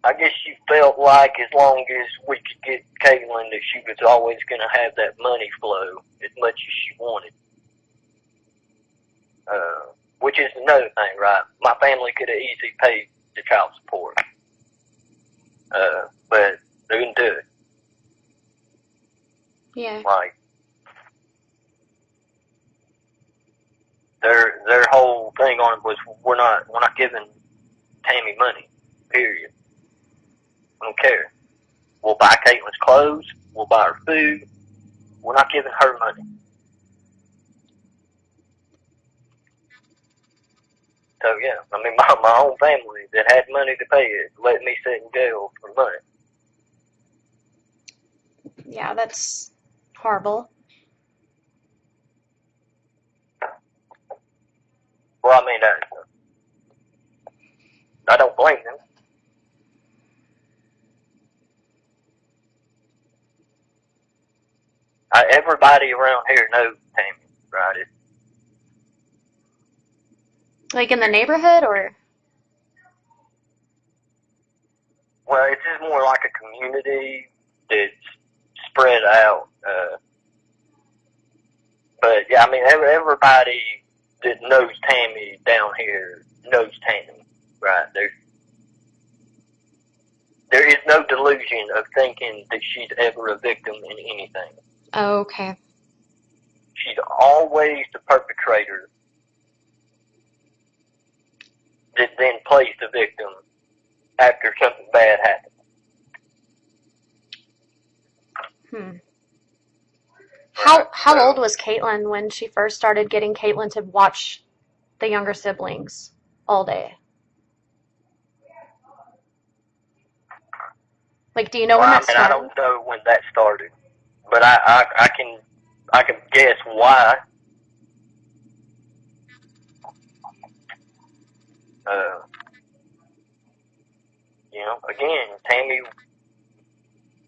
I guess she felt like as long as we could get Katelyn that she was always going to have that money flow as much as she wanted. Which is another thing, right? My family could have easily paid the child support. But they didn't do it. Yeah. Like, their whole thing on it was we're not giving Tammy money. Period. I don't care. We'll buy Katelyn's clothes. We'll buy her food. We're not giving her money. So yeah, I mean my own family that had money to pay it let me sit in jail for money. Yeah, that's horrible. Well, I mean I don't blame them. Everybody around here knows Tammy, right? Like in the neighborhood, or? Well, it's just more like a community that's spread out. But yeah, I mean everybody that knows Tammy down here knows Tammy, right? There is no delusion of thinking that she's ever a victim in anything. Oh, okay. She's always the perpetrator that then plays the victim after something bad happens. How old was Katelyn when she first started getting Katelyn to watch the younger siblings all day? Like, do you know when that started? I don't know when that started, but I can guess why. Again, Tammy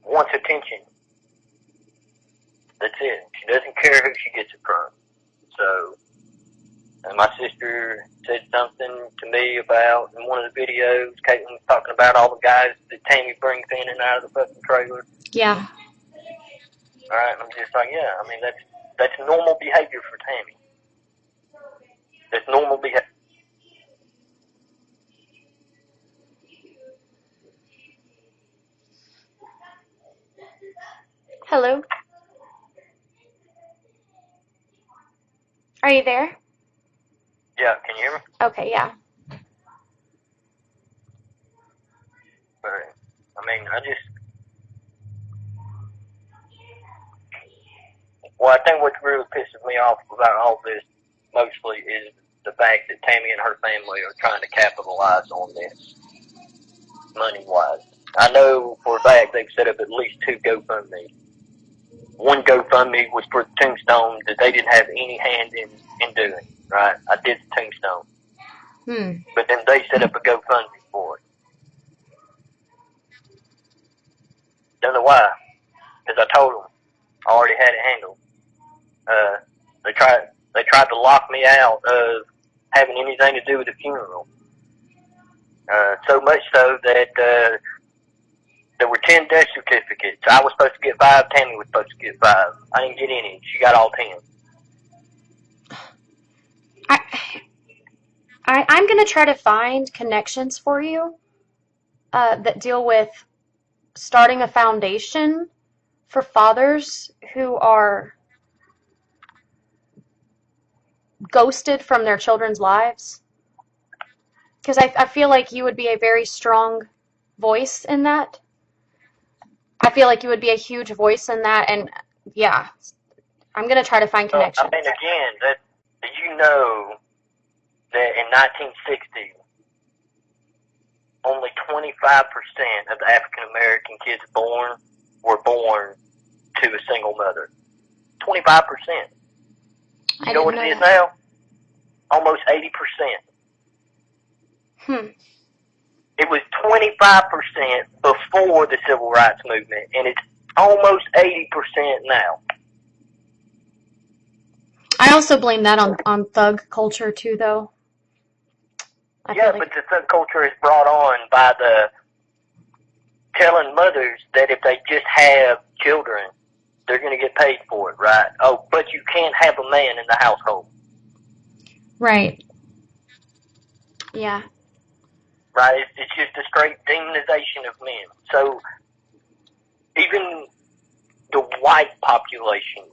wants attention. That's it. She doesn't care who she gets it from. So, my sister said something to me about in one of the videos. Katelyn was talking about all the guys that Tammy brings in and out of the fucking trailer. Yeah. All right, I'm just like, yeah. I mean, that's normal behavior for Tammy. That's normal behavior. Hello? Are you there? Yeah, can you hear me? Okay, yeah. But, I mean, well, I think what really pisses me off about all this mostly is the fact that Tammy and her family are trying to capitalize on this money-wise. I know for a fact they've set up at least 2 GoFundMe. One GoFundMe was for the tombstone that they didn't have any hand in doing, right? I did the tombstone. But then they set up a GoFundMe for it. Don't know why, because I told them I already had it handled. They tried to lock me out of having anything to do with the funeral. So much so that there were 10 death certificates. I was supposed to get 5. Tammy was supposed to get 5. I didn't get any. She got all 10. I'm going to try to find connections for you that deal with starting a foundation for fathers who are ghosted from their children's lives. Because I feel like you would be a very strong voice in that. I feel like you would be a huge voice in that, and yeah, I'm going to try to find connections. I mean, again, you know that in 1960, only 25% of the African American kids born were born to a single mother. 25%. You know what it is now? Almost 80%. It was 25% before the Civil Rights Movement, and it's almost 80% now. I also blame that on thug culture, too, though. Yeah, but the thug culture is brought on by the telling mothers that if they just have children, they're going to get paid for it, right? Oh, but you can't have a man in the household. Right. Yeah. Right? It's just a straight demonization of men. So even the white population,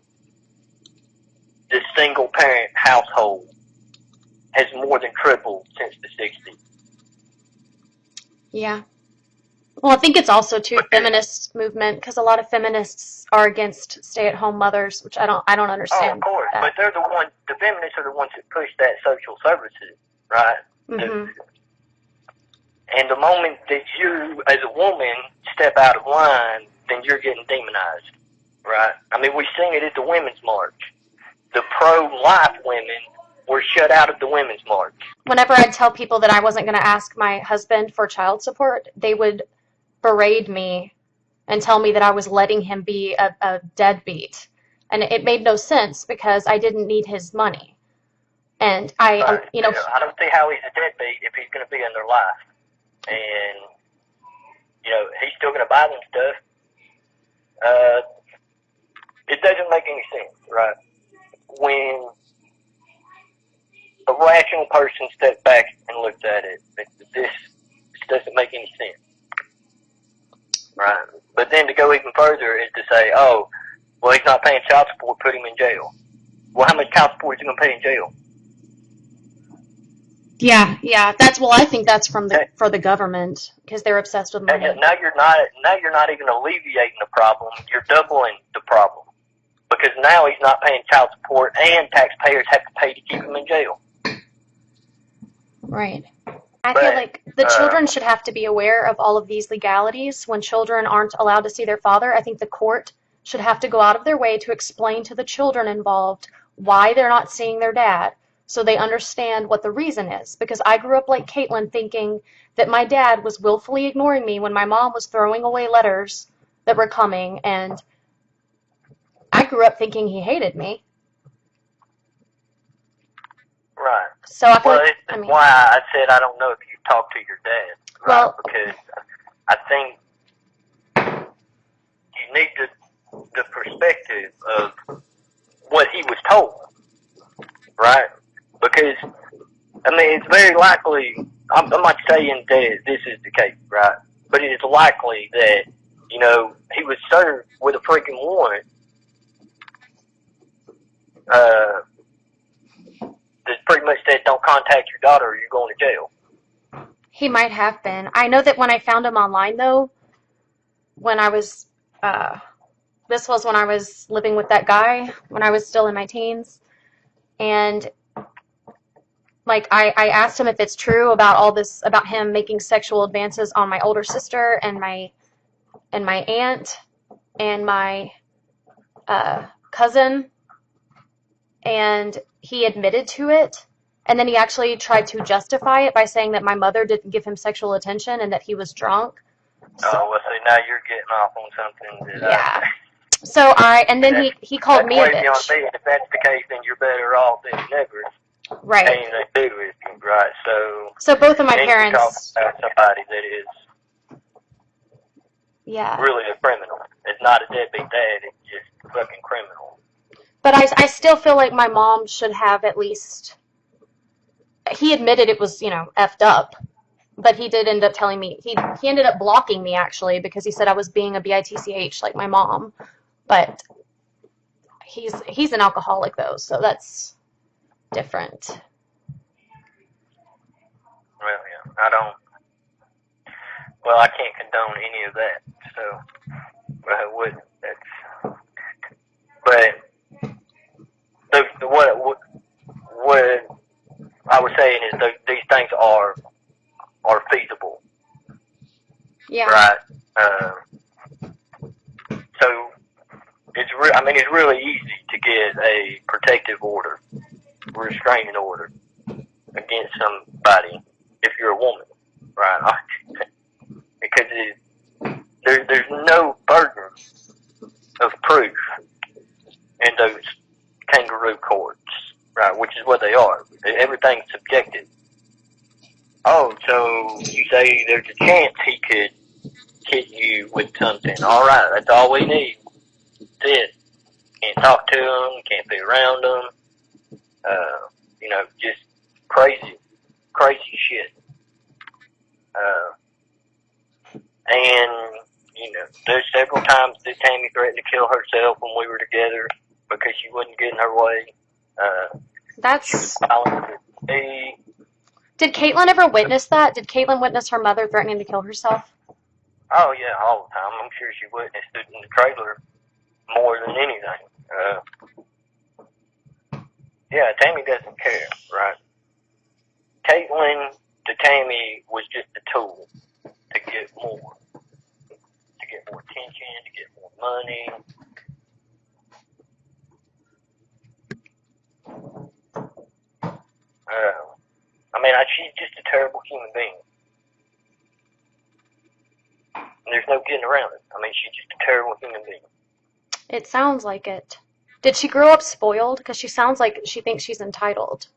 the single-parent household, has more than tripled since the 60s. Yeah. Well, I think it's also, too, feminist movement, because a lot of feminists are against stay-at-home mothers, which I don't understand. Oh, of course, that. but they're the ones, the feminists are the ones that push that social services, right? Mm-hmm. And the moment that you, as a woman, step out of line, then you're getting demonized, right? I mean, we've seen it at the Women's March. The pro-life women were shut out of the Women's March. Whenever I'd tell people that I wasn't going to ask my husband for child support, they would berate me and tell me that I was letting him be a deadbeat. And it made no sense because I didn't need his money. And I don't see how he's a deadbeat if he's going to be in their life. And, he's still going to buy them stuff. It doesn't make any sense, right? When a rational person steps back and looks at it, this doesn't make any sense, right? But then to go even further is to say, oh, well, he's not paying child support, put him in jail. Well, how much child support is he going to pay in jail? Yeah. I think that's for the government because they're obsessed with money. Now you're not even alleviating the problem. You're doubling the problem because now he's not paying child support, and taxpayers have to pay to keep him in jail. Right. I feel like the children should have to be aware of all of these legalities. When children aren't allowed to see their father, I think the court should have to go out of their way to explain to the children involved why they're not seeing their dad, so they understand what the reason is. Because I grew up like Katelyn, thinking that my dad was willfully ignoring me when my mom was throwing away letters that were coming, and I grew up thinking he hated me. Right. So I feel why I said I don't know if you talked to your dad, right? Well, because I think you need the perspective of what he was told, right? Because, it's very likely, I'm not saying that this is the case, right? But it is likely that, he was served with a freaking warrant that pretty much said, don't contact your daughter or you're going to jail. He might have been. I know that when I found him online, though, when I was, this was when I was living with that guy, when I was still in my teens, and, I asked him if it's true about all this, about him making sexual advances on my older sister and my aunt and my, cousin, and he admitted to it. And then he actually tried to justify it by saying that my mother didn't give him sexual attention and that he was drunk. So, well, see, now you're getting off on something that and then he called me a bitch. If that's the case, then you're better off than never. Right. Anything to do with you, right? So both of my parents. You're talking about somebody that is really a criminal. It's not a deadbeat dad, it's just fucking criminal. But I still feel like my mom should have at least. He admitted it was, effed up, but he did end up telling me, he ended up blocking me, actually, because he said I was being a bitch like my mom, but he's an alcoholic, though, so that's different. Well, I can't condone any of that, so, I wouldn't, but, what I was saying is these things are feasible. Yeah. Right. So it's mean, it's really easy to get a protective order, restraining order against somebody if you're a woman, right? Because there's no burden of proof in those kangaroo courts, right? Which is what they are. Everything's subjective. Oh, so you say there's a chance he could hit you with something. All right, that's all we need. That's it. Can't talk to him, can't be around him. Just crazy shit. There's several times that Tammy threatened to kill herself when we were together because she wouldn't get in her way. She was violent with me. Did Katelyn ever witness that? Did Katelyn witness her mother threatening to kill herself? Oh, yeah, all the time. I'm sure she witnessed it in the trailer more than anything. Yeah, Tammy doesn't care, right? Katelyn to Tammy was just a tool to get more. To get more attention, to get more money. She's just a terrible human being. And there's no getting around it. She's just a terrible human being. It sounds like it. Did she grow up spoiled? Because she sounds like she thinks she's entitled.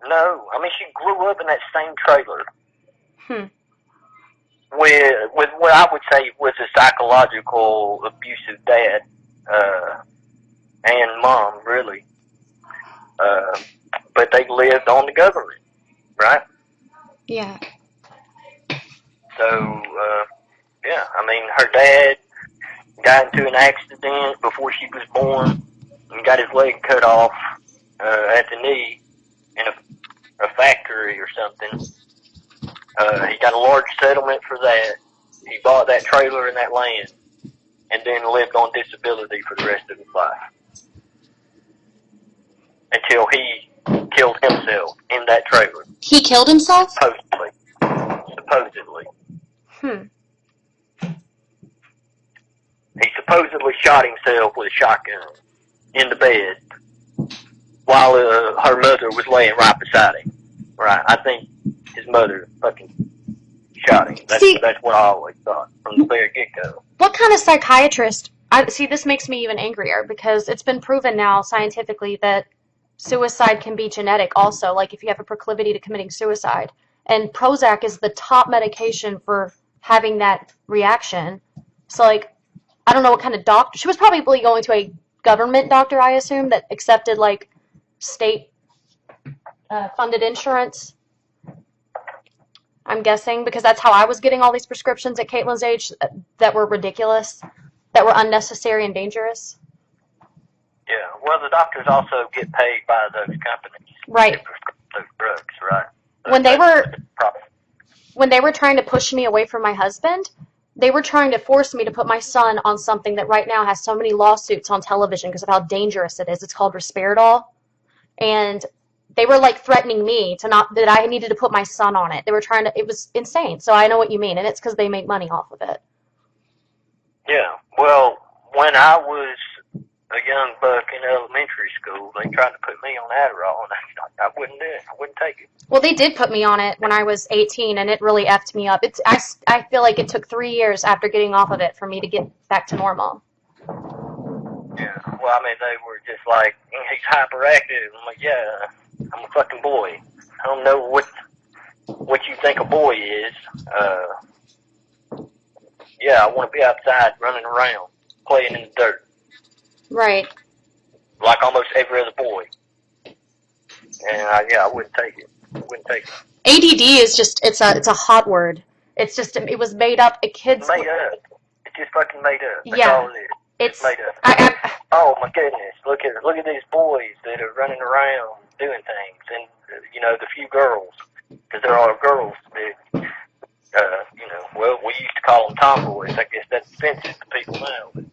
No, she grew up in that same trailer. With what I would say was a psychological abusive dad, and mom, really. But they lived on the government, right? Yeah. So, her dad got into an accident before she was born and got his leg cut off at the knee in a factory or something. He got a large settlement for that. He bought that trailer and that land and then lived on disability for the rest of his life. Until he killed himself in that trailer. He killed himself? Supposedly. He supposedly shot himself with a shotgun in the bed while her mother was laying right beside him. Right? I think his mother fucking shot him. That's what I always thought from the very get-go. What kind of psychiatrist... this makes me even angrier because it's been proven now scientifically that suicide can be genetic also, like if you have a proclivity to committing suicide. And Prozac is the top medication for having that reaction. So, I don't know what kind of doctor. She was probably going to a government doctor, I assume, that accepted, state funded insurance. I'm guessing, because that's how I was getting all these prescriptions at Katelyn's age that were ridiculous, that were unnecessary and dangerous. Yeah, well, the doctors also get paid by those companies. Right. To prescribe those drugs, right? When they were trying to push me away from my husband, they were trying to force me to put my son on something that right now has so many lawsuits on television because of how dangerous it is. It's called Risperidol. And they were threatening me that I needed to put my son on it. They were it was insane. So I know what you mean. And it's because they make money off of it. Yeah. Well, when I was a young buck in elementary school, they tried to put me on Adderall, and I wouldn't do it. I wouldn't take it. Well, they did put me on it when I was 18, and it really effed me up. I feel like it took 3 years after getting off of it for me to get back to normal. Yeah. Well, they were just like, he's hyperactive. I'm like, yeah, I'm a fucking boy. I don't know what you think a boy is. Yeah, I want to be outside running around, playing in the dirt. Right. Like almost every other boy. And I wouldn't take it. ADD is it's a hot word. It's just, it was made up. It's made up. It's just fucking made up. That's all it is. It's made up. Oh my goodness! Look at these boys that are running around doing things, and the few girls, because there are girls that well, we used to call them tomboys. I guess that's offensive to people now, but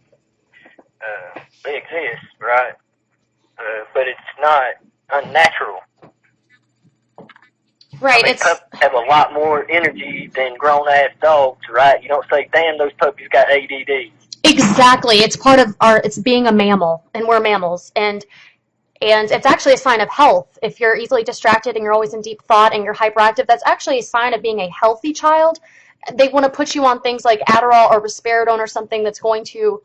they exist, right? But it's not unnatural. Right. Puppies have a lot more energy than grown-ass dogs, right? You don't say, damn, those puppies got ADD. Exactly. It's part of it's being a mammal, and we're mammals. And it's actually a sign of health. If you're easily distracted and you're always in deep thought and you're hyperactive, that's actually a sign of being a healthy child. They want to put you on things like Adderall or risperidone or something that's going to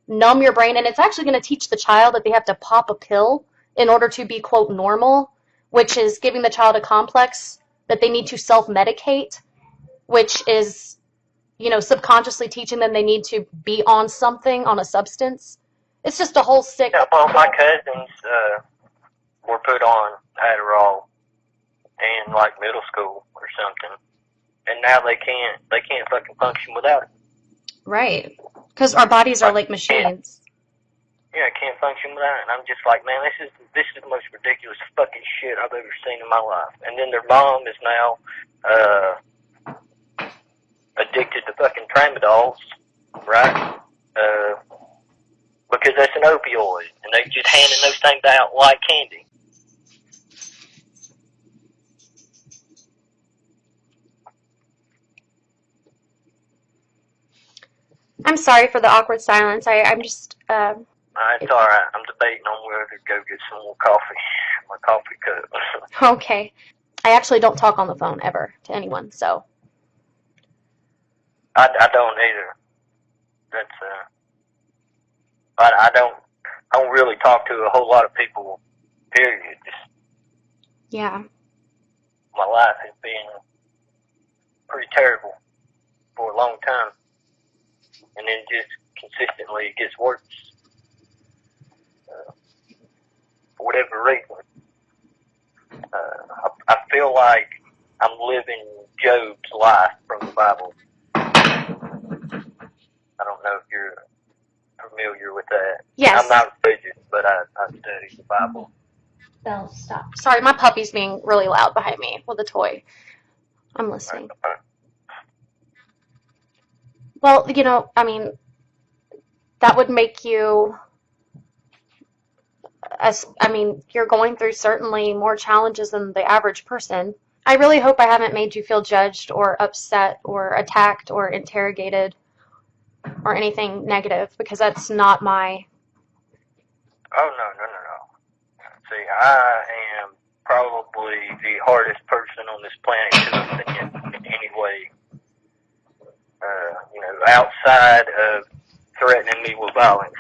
numb your brain, and it's actually going to teach the child that they have to pop a pill in order to be, quote, normal, which is giving the child a complex that they need to self-medicate, which is, subconsciously teaching them they need to be on something, on a substance. It's just a whole sick... Yeah, well, my cousins were put on Adderall in, like, middle school or something, and now they can't fucking function without it. Right. Because our bodies are like machines. Yeah, I can't function without it. And I'm just like, man, this is the most ridiculous fucking shit I've ever seen in my life. And then their mom is now addicted to fucking tramadols, right? Because that's an opioid, and they just handing those things out like candy. I'm sorry for the awkward silence. I'm just... It's alright. I'm debating on whether to go get some more coffee. My coffee cup. Okay. I actually don't talk on the phone ever to anyone, so... I don't either. That's, I don't really talk to a whole lot of people, period. Yeah. My life has been pretty terrible for a long time. And then just consistently it gets worse. For whatever reason. I feel like I'm living Job's life from the Bible. I don't know if you're familiar with that. Yes. I'm not religious, but I study the Bible. Belle, stop. Sorry, my puppy's being really loud behind me with a toy. I'm listening. Well, that would make you... you're going through certainly more challenges than the average person. I really hope I haven't made you feel judged or upset or attacked or interrogated or anything negative, because that's not my... Oh, no. See, I am probably the hardest person on this planet to offend in any way. Outside of threatening me with violence.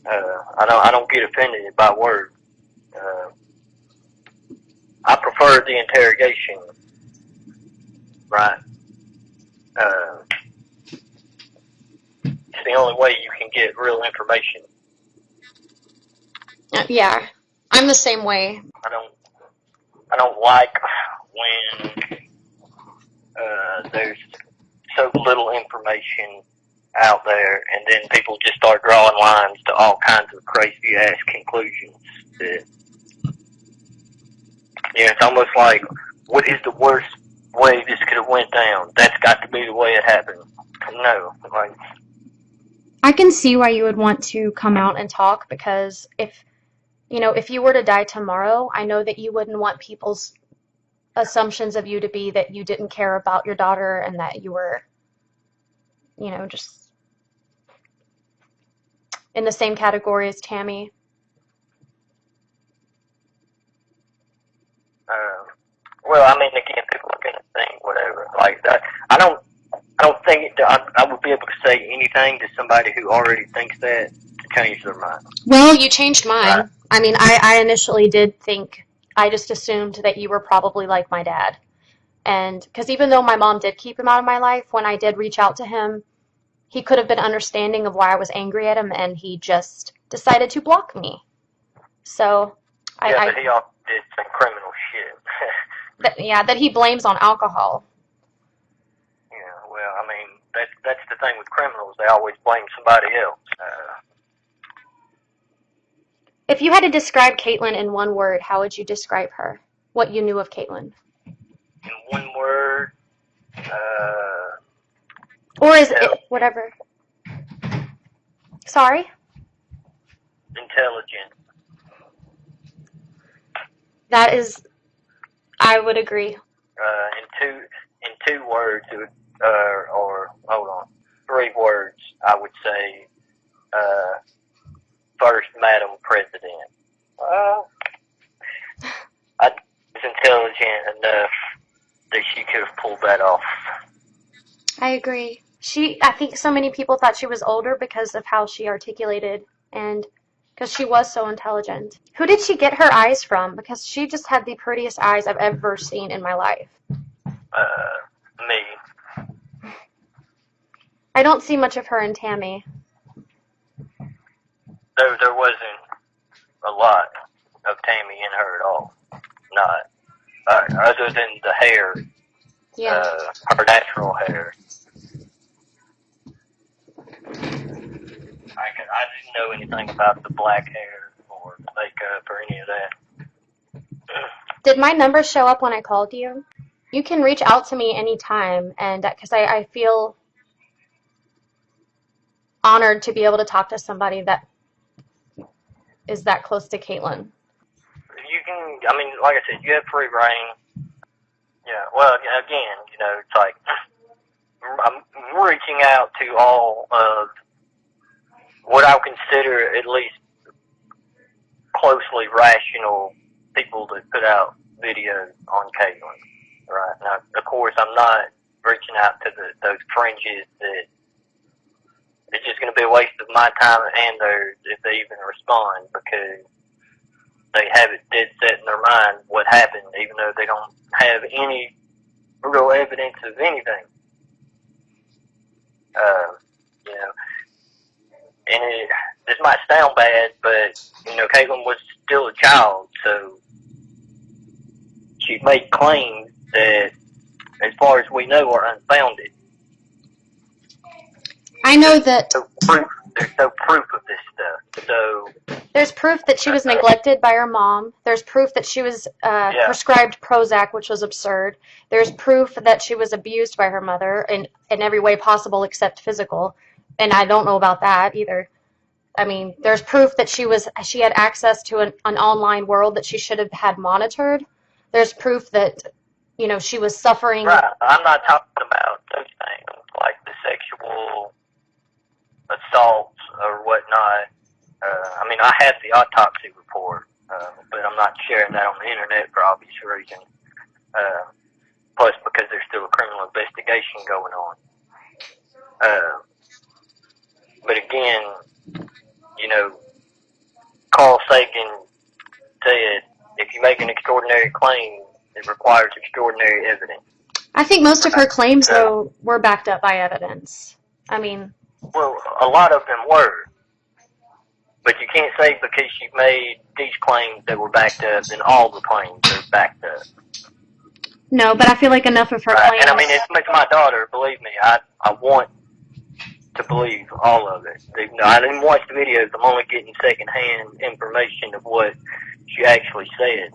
I don't get offended by words. I prefer the interrogation, right? It's the only way you can get real information. Yeah, I'm the same way. I don't like when there's so little information out there, and then people just start drawing lines to all kinds of crazy ass conclusions. That, it's almost like, what is the worst way this could have went down? That's got to be the way it happened. No, like, I can see why you would want to come out and talk, because if you were to die tomorrow, I know that you wouldn't want people's assumptions of you to be that you didn't care about your daughter and that you were, just in the same category as Tammy. Well, I mean, again, people are going to think whatever. Like that, I don't think I would be able to say anything to somebody who already thinks that to change their mind. Well, you changed mine. Right. I mean, I initially did think, I just assumed that you were probably like my dad. And because even though my mom did keep him out of my life, when I did reach out to him, he could have been understanding of why I was angry at him, and he just decided to block me. So, but he also did some criminal shit. that he blames on alcohol. Yeah, well, I mean, that's the thing with criminals. They always blame somebody else. If you had to describe Katelyn in one word, how would you describe her? What you knew of Katelyn? In one word, or is it whatever? Sorry? Intelligent. That is, I would agree. In two words, it would, or hold on, three words, I would say, First Madam President. Well, I was intelligent enough that she could have pulled that off. I agree. I think so many people thought she was older because of how she articulated and because she was so intelligent. Who did she get her eyes from? Because she just had the prettiest eyes I've ever seen in my life. Me. I don't see much of her in Tammy. There wasn't a lot of Tammy in her at all. Not other than the hair. Yeah. Her natural hair. I didn't know anything about the black hair or makeup or any of that. Did my number show up when I called you? You can reach out to me anytime, and because I feel honored to be able to talk to somebody that is that close to Katelyn. You can, I mean, like I said, you have free reign. Yeah, well, again, it's like, I'm reaching out to all of what I would consider at least closely rational people that put out videos on Katelyn. Right. Now, of course, I'm not reaching out to those fringes that it's just going to be a waste of my time and theirs if they even respond, because they have it dead set in their mind what happened, even though they don't have any real evidence of anything. And this might sound bad, but, Katelyn was still a child, so she's made claims that, as far as we know, are unfounded. I know that there's no proof of this stuff. So there's proof that she was neglected by her mom. There's proof that she was prescribed Prozac, which was absurd. There's proof that she was abused by her mother in every way possible except physical, and I don't know about that either. I mean, there's proof that she had access to an online world that she should have had monitored. There's proof that, she was suffering. Right. I'm not talking about those things, like the sexual assaults or whatnot. I mean, I have the autopsy report, but I'm not sharing that on the internet for obvious reasons. Plus, because there's still a criminal investigation going on. But again, Carl Sagan said, if you make an extraordinary claim, it requires extraordinary evidence. I think most of her claims, though, were backed up by evidence. I mean... Well, a lot of them were. But you can't say because she made these claims that were backed up, then all the claims are backed up. No, but I feel like enough of her claims... And I mean, it's my daughter, believe me. I want to believe all of it. I didn't watch the videos. I'm only getting secondhand information of what she actually said.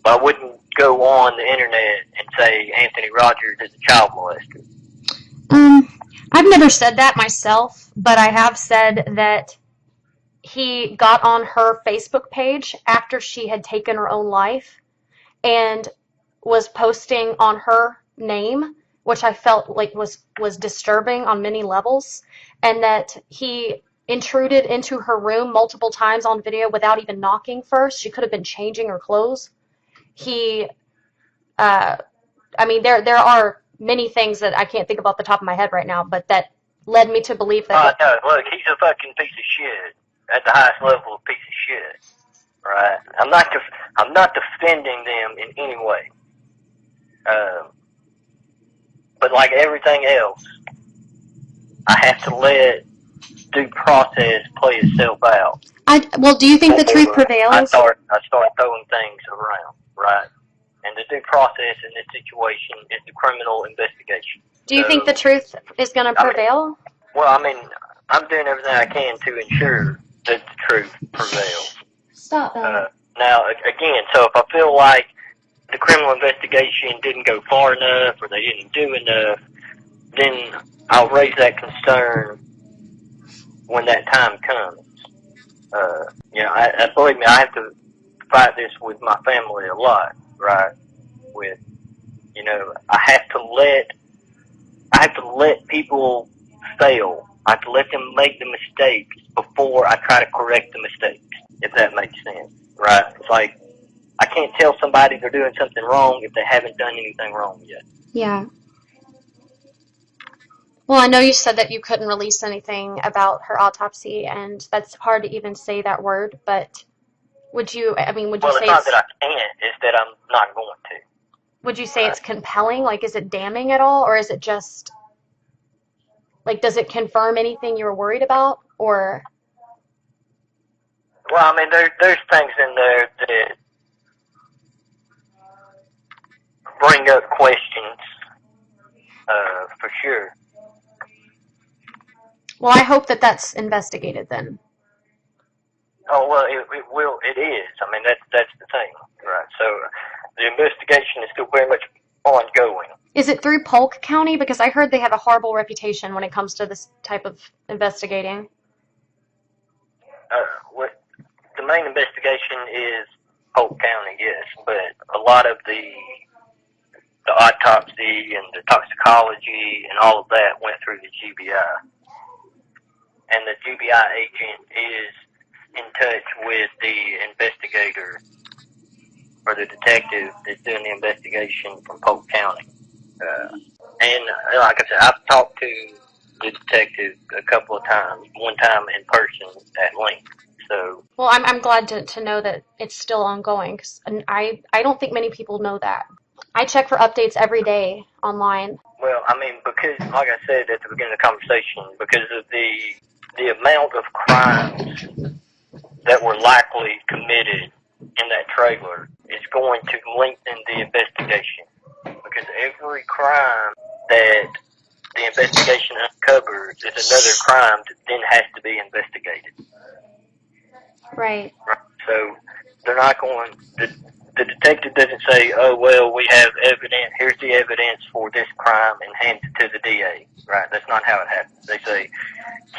I wouldn't go on the internet and say Anthony Rogers is a child molester. I've never said that myself, but I have said that he got on her Facebook page after she had taken her own life and was posting on her name, which I felt like was disturbing on many levels, and that he intruded into her room multiple times on video without even knocking first. She could have been changing her clothes. I mean, there are many things that I can't think of off the top of my head right now, but that led me to believe that... No, look, he's a fucking piece of shit at the highest level of piece of shit, right? I'm not defending them in any way. But like everything else, I have to let due process play itself out. Well, do you think the truth prevails? I start throwing things around, right? And the due process in this situation is the criminal investigation. Do you think the truth is going to prevail? I mean, I'm doing everything I can to ensure that the truth prevails. Stop that. Now, again, so if I feel like the criminal investigation didn't go far enough or they didn't do enough, then I'll raise that concern when that time comes. Believe me, I have to fight this with my family a lot, right? I have to let people fail. I have to let them make the mistakes before I try to correct the mistakes, if that makes sense, right? It's like, I can't tell somebody they're doing something wrong if they haven't done anything wrong yet. Yeah. Well, I know you said that you couldn't release anything about her autopsy, and that's hard to even say that word, but would you say it's not that I can't, it's that I'm not going to. Would you say it's compelling? Like, is it damning at all, or is it just, like, does it confirm anything you were worried about, or? Well, I mean, there's things in there that bring up questions, for sure. Well, I hope that that's investigated then. Oh, well, it is. I mean, that's the thing, right? So the investigation is still very much ongoing. Is it through Polk County? Because I heard they have a horrible reputation when it comes to this type of investigating. The main investigation is Polk County, yes, but a lot of the autopsy and the toxicology and all of that went through the GBI. And the GBI agent is in touch with the investigator or the detective that's doing the investigation from Polk County. And like I said, I've talked to the detective a couple of times, one time in person at length. So, well, I'm glad to know that it's still ongoing, 'cause I don't think many people know that. I check for updates every day online. Well, I mean, because, like I said at the beginning of the conversation, because of the amount of crimes that were likely committed in that trailer is going to lengthen the investigation. Because every crime that the investigation uncovers is another crime that then has to be investigated. Right. So they're not going, the detective doesn't say, oh, well, we have evidence, here's the evidence for this crime, and hands it to the DA. Right? That's not how it happens. They say,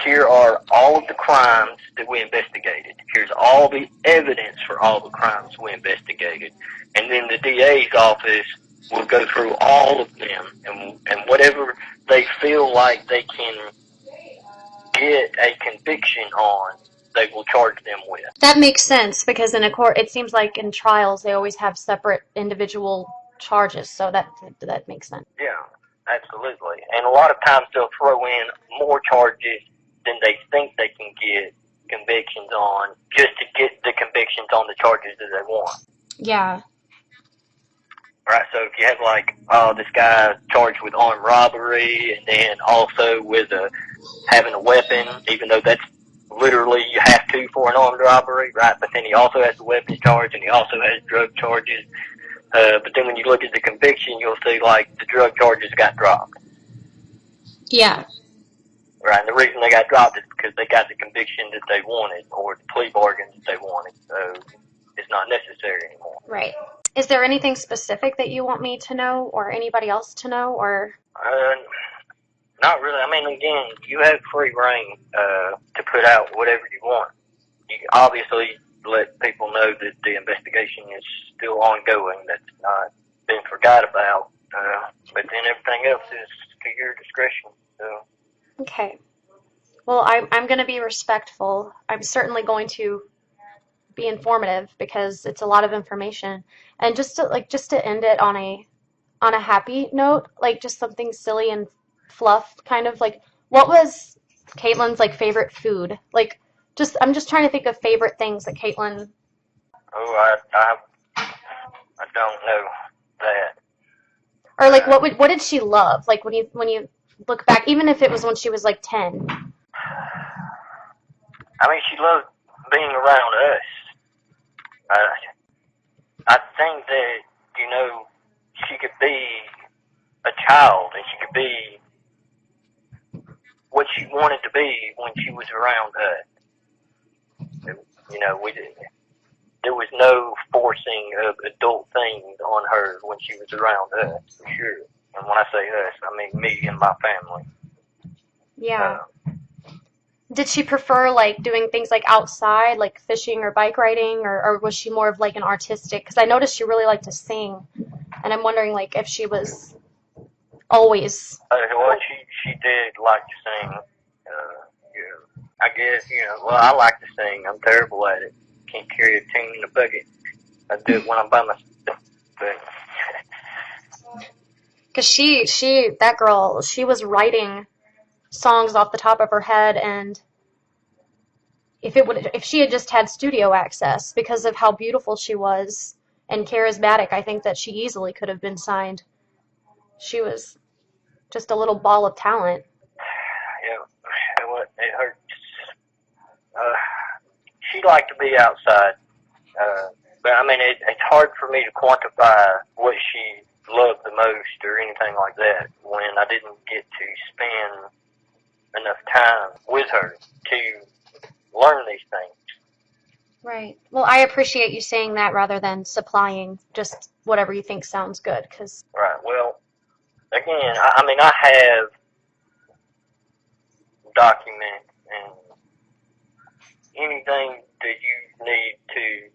here are all of the crimes that we investigated. Here's all the evidence for all the crimes we investigated. And then the DA's office will go through all of them, and whatever they feel like they can get a conviction on, they will charge them with. That makes sense, because in a court, it seems like in trials they always have separate individual charges, so that makes sense. Yeah, absolutely. And a lot of times they'll throw in more charges than they think they can get convictions on, just to get the convictions on the charges that they want. Yeah. Right, so if you have like, oh, this guy charged with armed robbery, and then also with having a weapon, even though that's literally you have to for an armed robbery, right? But then he also has the weapons charge, and he also has drug charges. But then when you look at the conviction, you'll see like the drug charges got dropped. Yeah. Right, and the reason they got dropped is because they got the conviction that they wanted, or the plea bargain that they wanted. So it's not necessary anymore. Right. Is there anything specific that you want me to know, or anybody else to know, or? Not really. I mean, again, you have free reign to put out whatever you want. You can obviously let people know that the investigation is still ongoing. That's not been forgot about. But then everything else is to your discretion. So. Okay. Well, I'm going to be respectful. I'm certainly going to be informative, because it's a lot of information. And just to end it on a happy note, like just something silly and fluff, kind of like, what was Katelyn's like favorite food? Like, I'm just trying to think of favorite things that Katelyn. Oh, I don't know that. Or like, what did she love? Like when you look back, even if it was when she was like 10. I mean, she loved being around us. I think that, you know, she could be a child, and she could be what she wanted to be when she was around us. You know, there was no forcing of adult things on her when she was around us, for sure. And when I say us, I mean me and my family. Yeah. Did she prefer like doing things like outside, like fishing or bike riding, or was she more of like an artistic? Because I noticed she really liked to sing, and I'm wondering like if she was always. Well, she did like to sing. I guess, well, I like to sing. I'm terrible at it. Can't carry a tune in a bucket. I do it when I'm by myself. But because that girl, she was writing songs off the top of her head, and if she had just had studio access, because of how beautiful she was and charismatic, I think that she easily could have been signed. She was just a little ball of talent. it hurts. She liked to be outside. But I mean, it's hard for me to quantify what she loved the most or anything like that when I didn't get to spend enough time with her to learn these things. Right. Well, I appreciate you saying that rather than supplying just whatever you think sounds good. Right. Well, again, I mean, I have documents and anything that you need to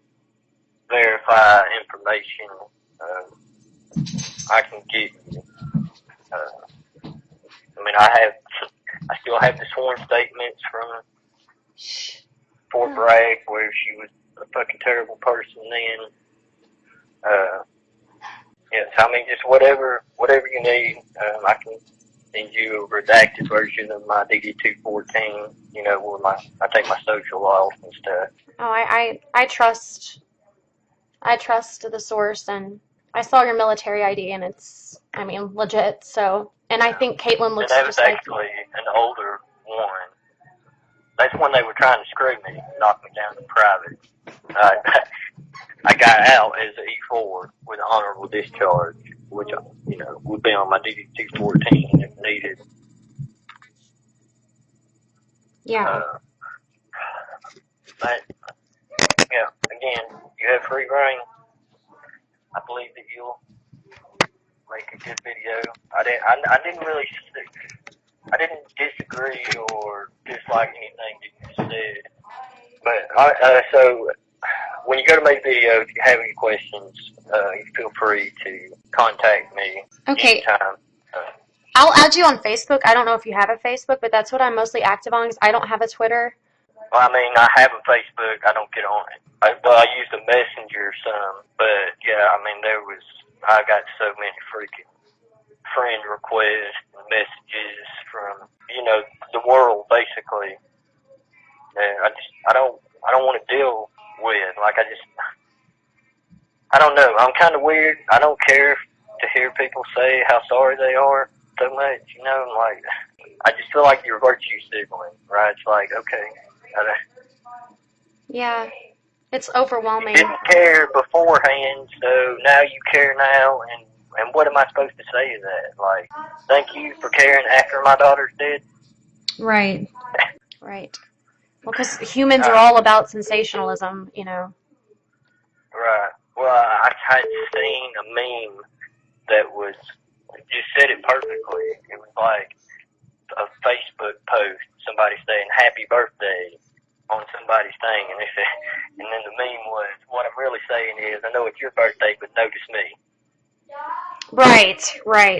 verify information, I can get you. I mean, I still have the sworn statements from Fort Bragg where she was a fucking terrible person then. So I mean, just whatever you need, I can send you a redacted version of my DD-214, where I take my social off and stuff. Oh, I trust the source, and I saw your military ID, and it's, I mean, legit. So, and I think Katelyn looks and that just was like actually an older one. That's when they were trying to screw me, knock me down to private. I got out as an E4 with an honorable discharge, which, would be on my DD-214 if needed. Yeah. But, again, you have free reign. I believe that you'll make a good video. I didn't disagree or dislike anything that you said. But, so, when you go to make videos, if you have any questions, you feel free to contact me anytime. I'll add you on Facebook. I don't know if you have a Facebook, but that's what I'm mostly active on, because I don't have a Twitter. Well, I mean, I have a Facebook. I don't get on it. I use the Messenger some, but yeah, I mean, I got so many freaking friend requests and messages from, the world, basically. And I don't want to deal with, I don't know. I'm kind of weird. I don't care to hear people say how sorry they are so much, I just feel like you're virtue signaling, right? It's like, okay. Yeah, it's overwhelming. You didn't care beforehand, so now you care now, and what am I supposed to say to that? Like, thank you for caring after my daughter's dead? Right. Right. Well, because humans are all about sensationalism, Right. Well, I had seen a meme that just said it perfectly. It was like a Facebook post, somebody saying happy birthday on somebody's thing, and then the meme was, what I'm really saying is, I know it's your birthday, but notice me. Right.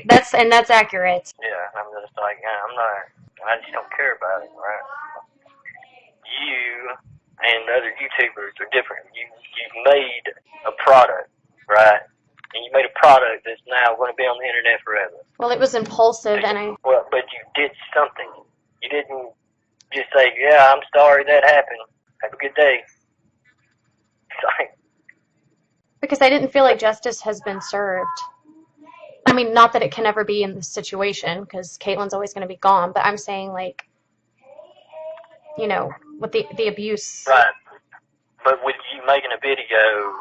That's accurate. Yeah, I'm just like, I just don't care about it, right? You and other YouTubers are different. You've made a product, right? And you made a product that's now going to be on the internet forever. Well, it was impulsive, but you did something. You didn't just say, yeah, I'm sorry that happened. Have a good day. Because I didn't feel like justice has been served. I mean, not that it can ever be in this situation, because Katelyn's always going to be gone, but I'm saying, with the abuse. Right. But with you making a video,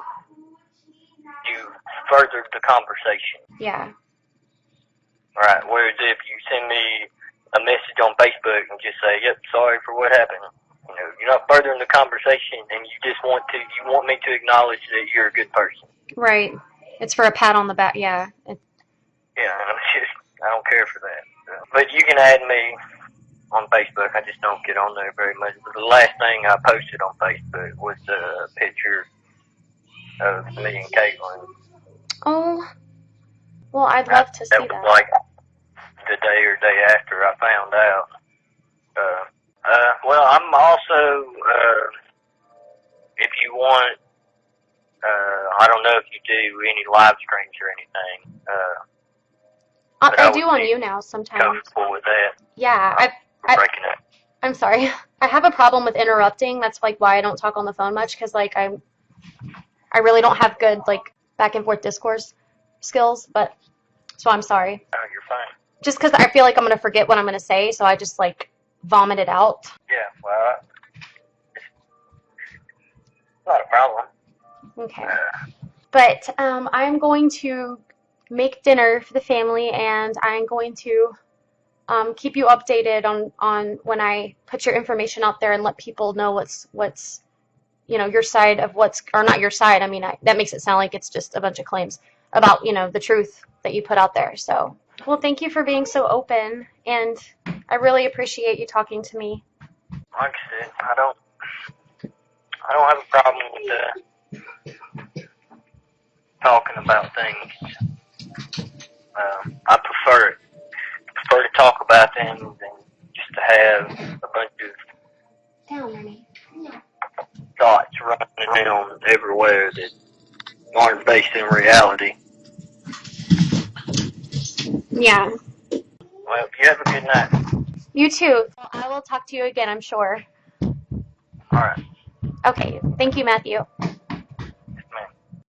you furthered the conversation. Yeah. Right. Whereas if you send me a message on Facebook and just say, yep, sorry for what happened, you're not furthering the conversation, and you want me to acknowledge that you're a good person. Right. It's for a pat on the back, yeah. Yeah, I don't care for that. But you can add me on Facebook. I just don't get on there very much. But the last thing I posted on Facebook was a picture of me and Katelyn. Oh, well, I'd love to see that. That was like the day or day after I found out. Well, I'm also, if you want, I don't know if you do any live streams or anything. I do on you now sometimes. Comfortable with that? Yeah, Breaking up. I'm sorry. I have a problem with interrupting. That's like why I don't talk on the phone much, because like I really don't have good like back and forth discourse skills. But so I'm sorry. Oh, you're fine. Just because I feel like I'm gonna forget what I'm gonna say, so I just like vomit it out. Yeah, well, it's not a problem. Okay. But I'm going to make dinner for the family, and I'm going to keep you updated on when I put your information out there and let people know what's your side of what's, or not your side. I mean, that makes it sound like it's just a bunch of claims about the truth that you put out there. So, well, thank you for being so open, and I really appreciate you talking to me. Like I said, I don't have a problem with talking about things. I prefer it. I prefer to talk about them than just to have a bunch of thoughts running around everywhere that aren't based in reality. Yeah. Well, you have a good night. You too. Well, I will talk to you again, I'm sure. All right. Okay. Thank you, Matthew.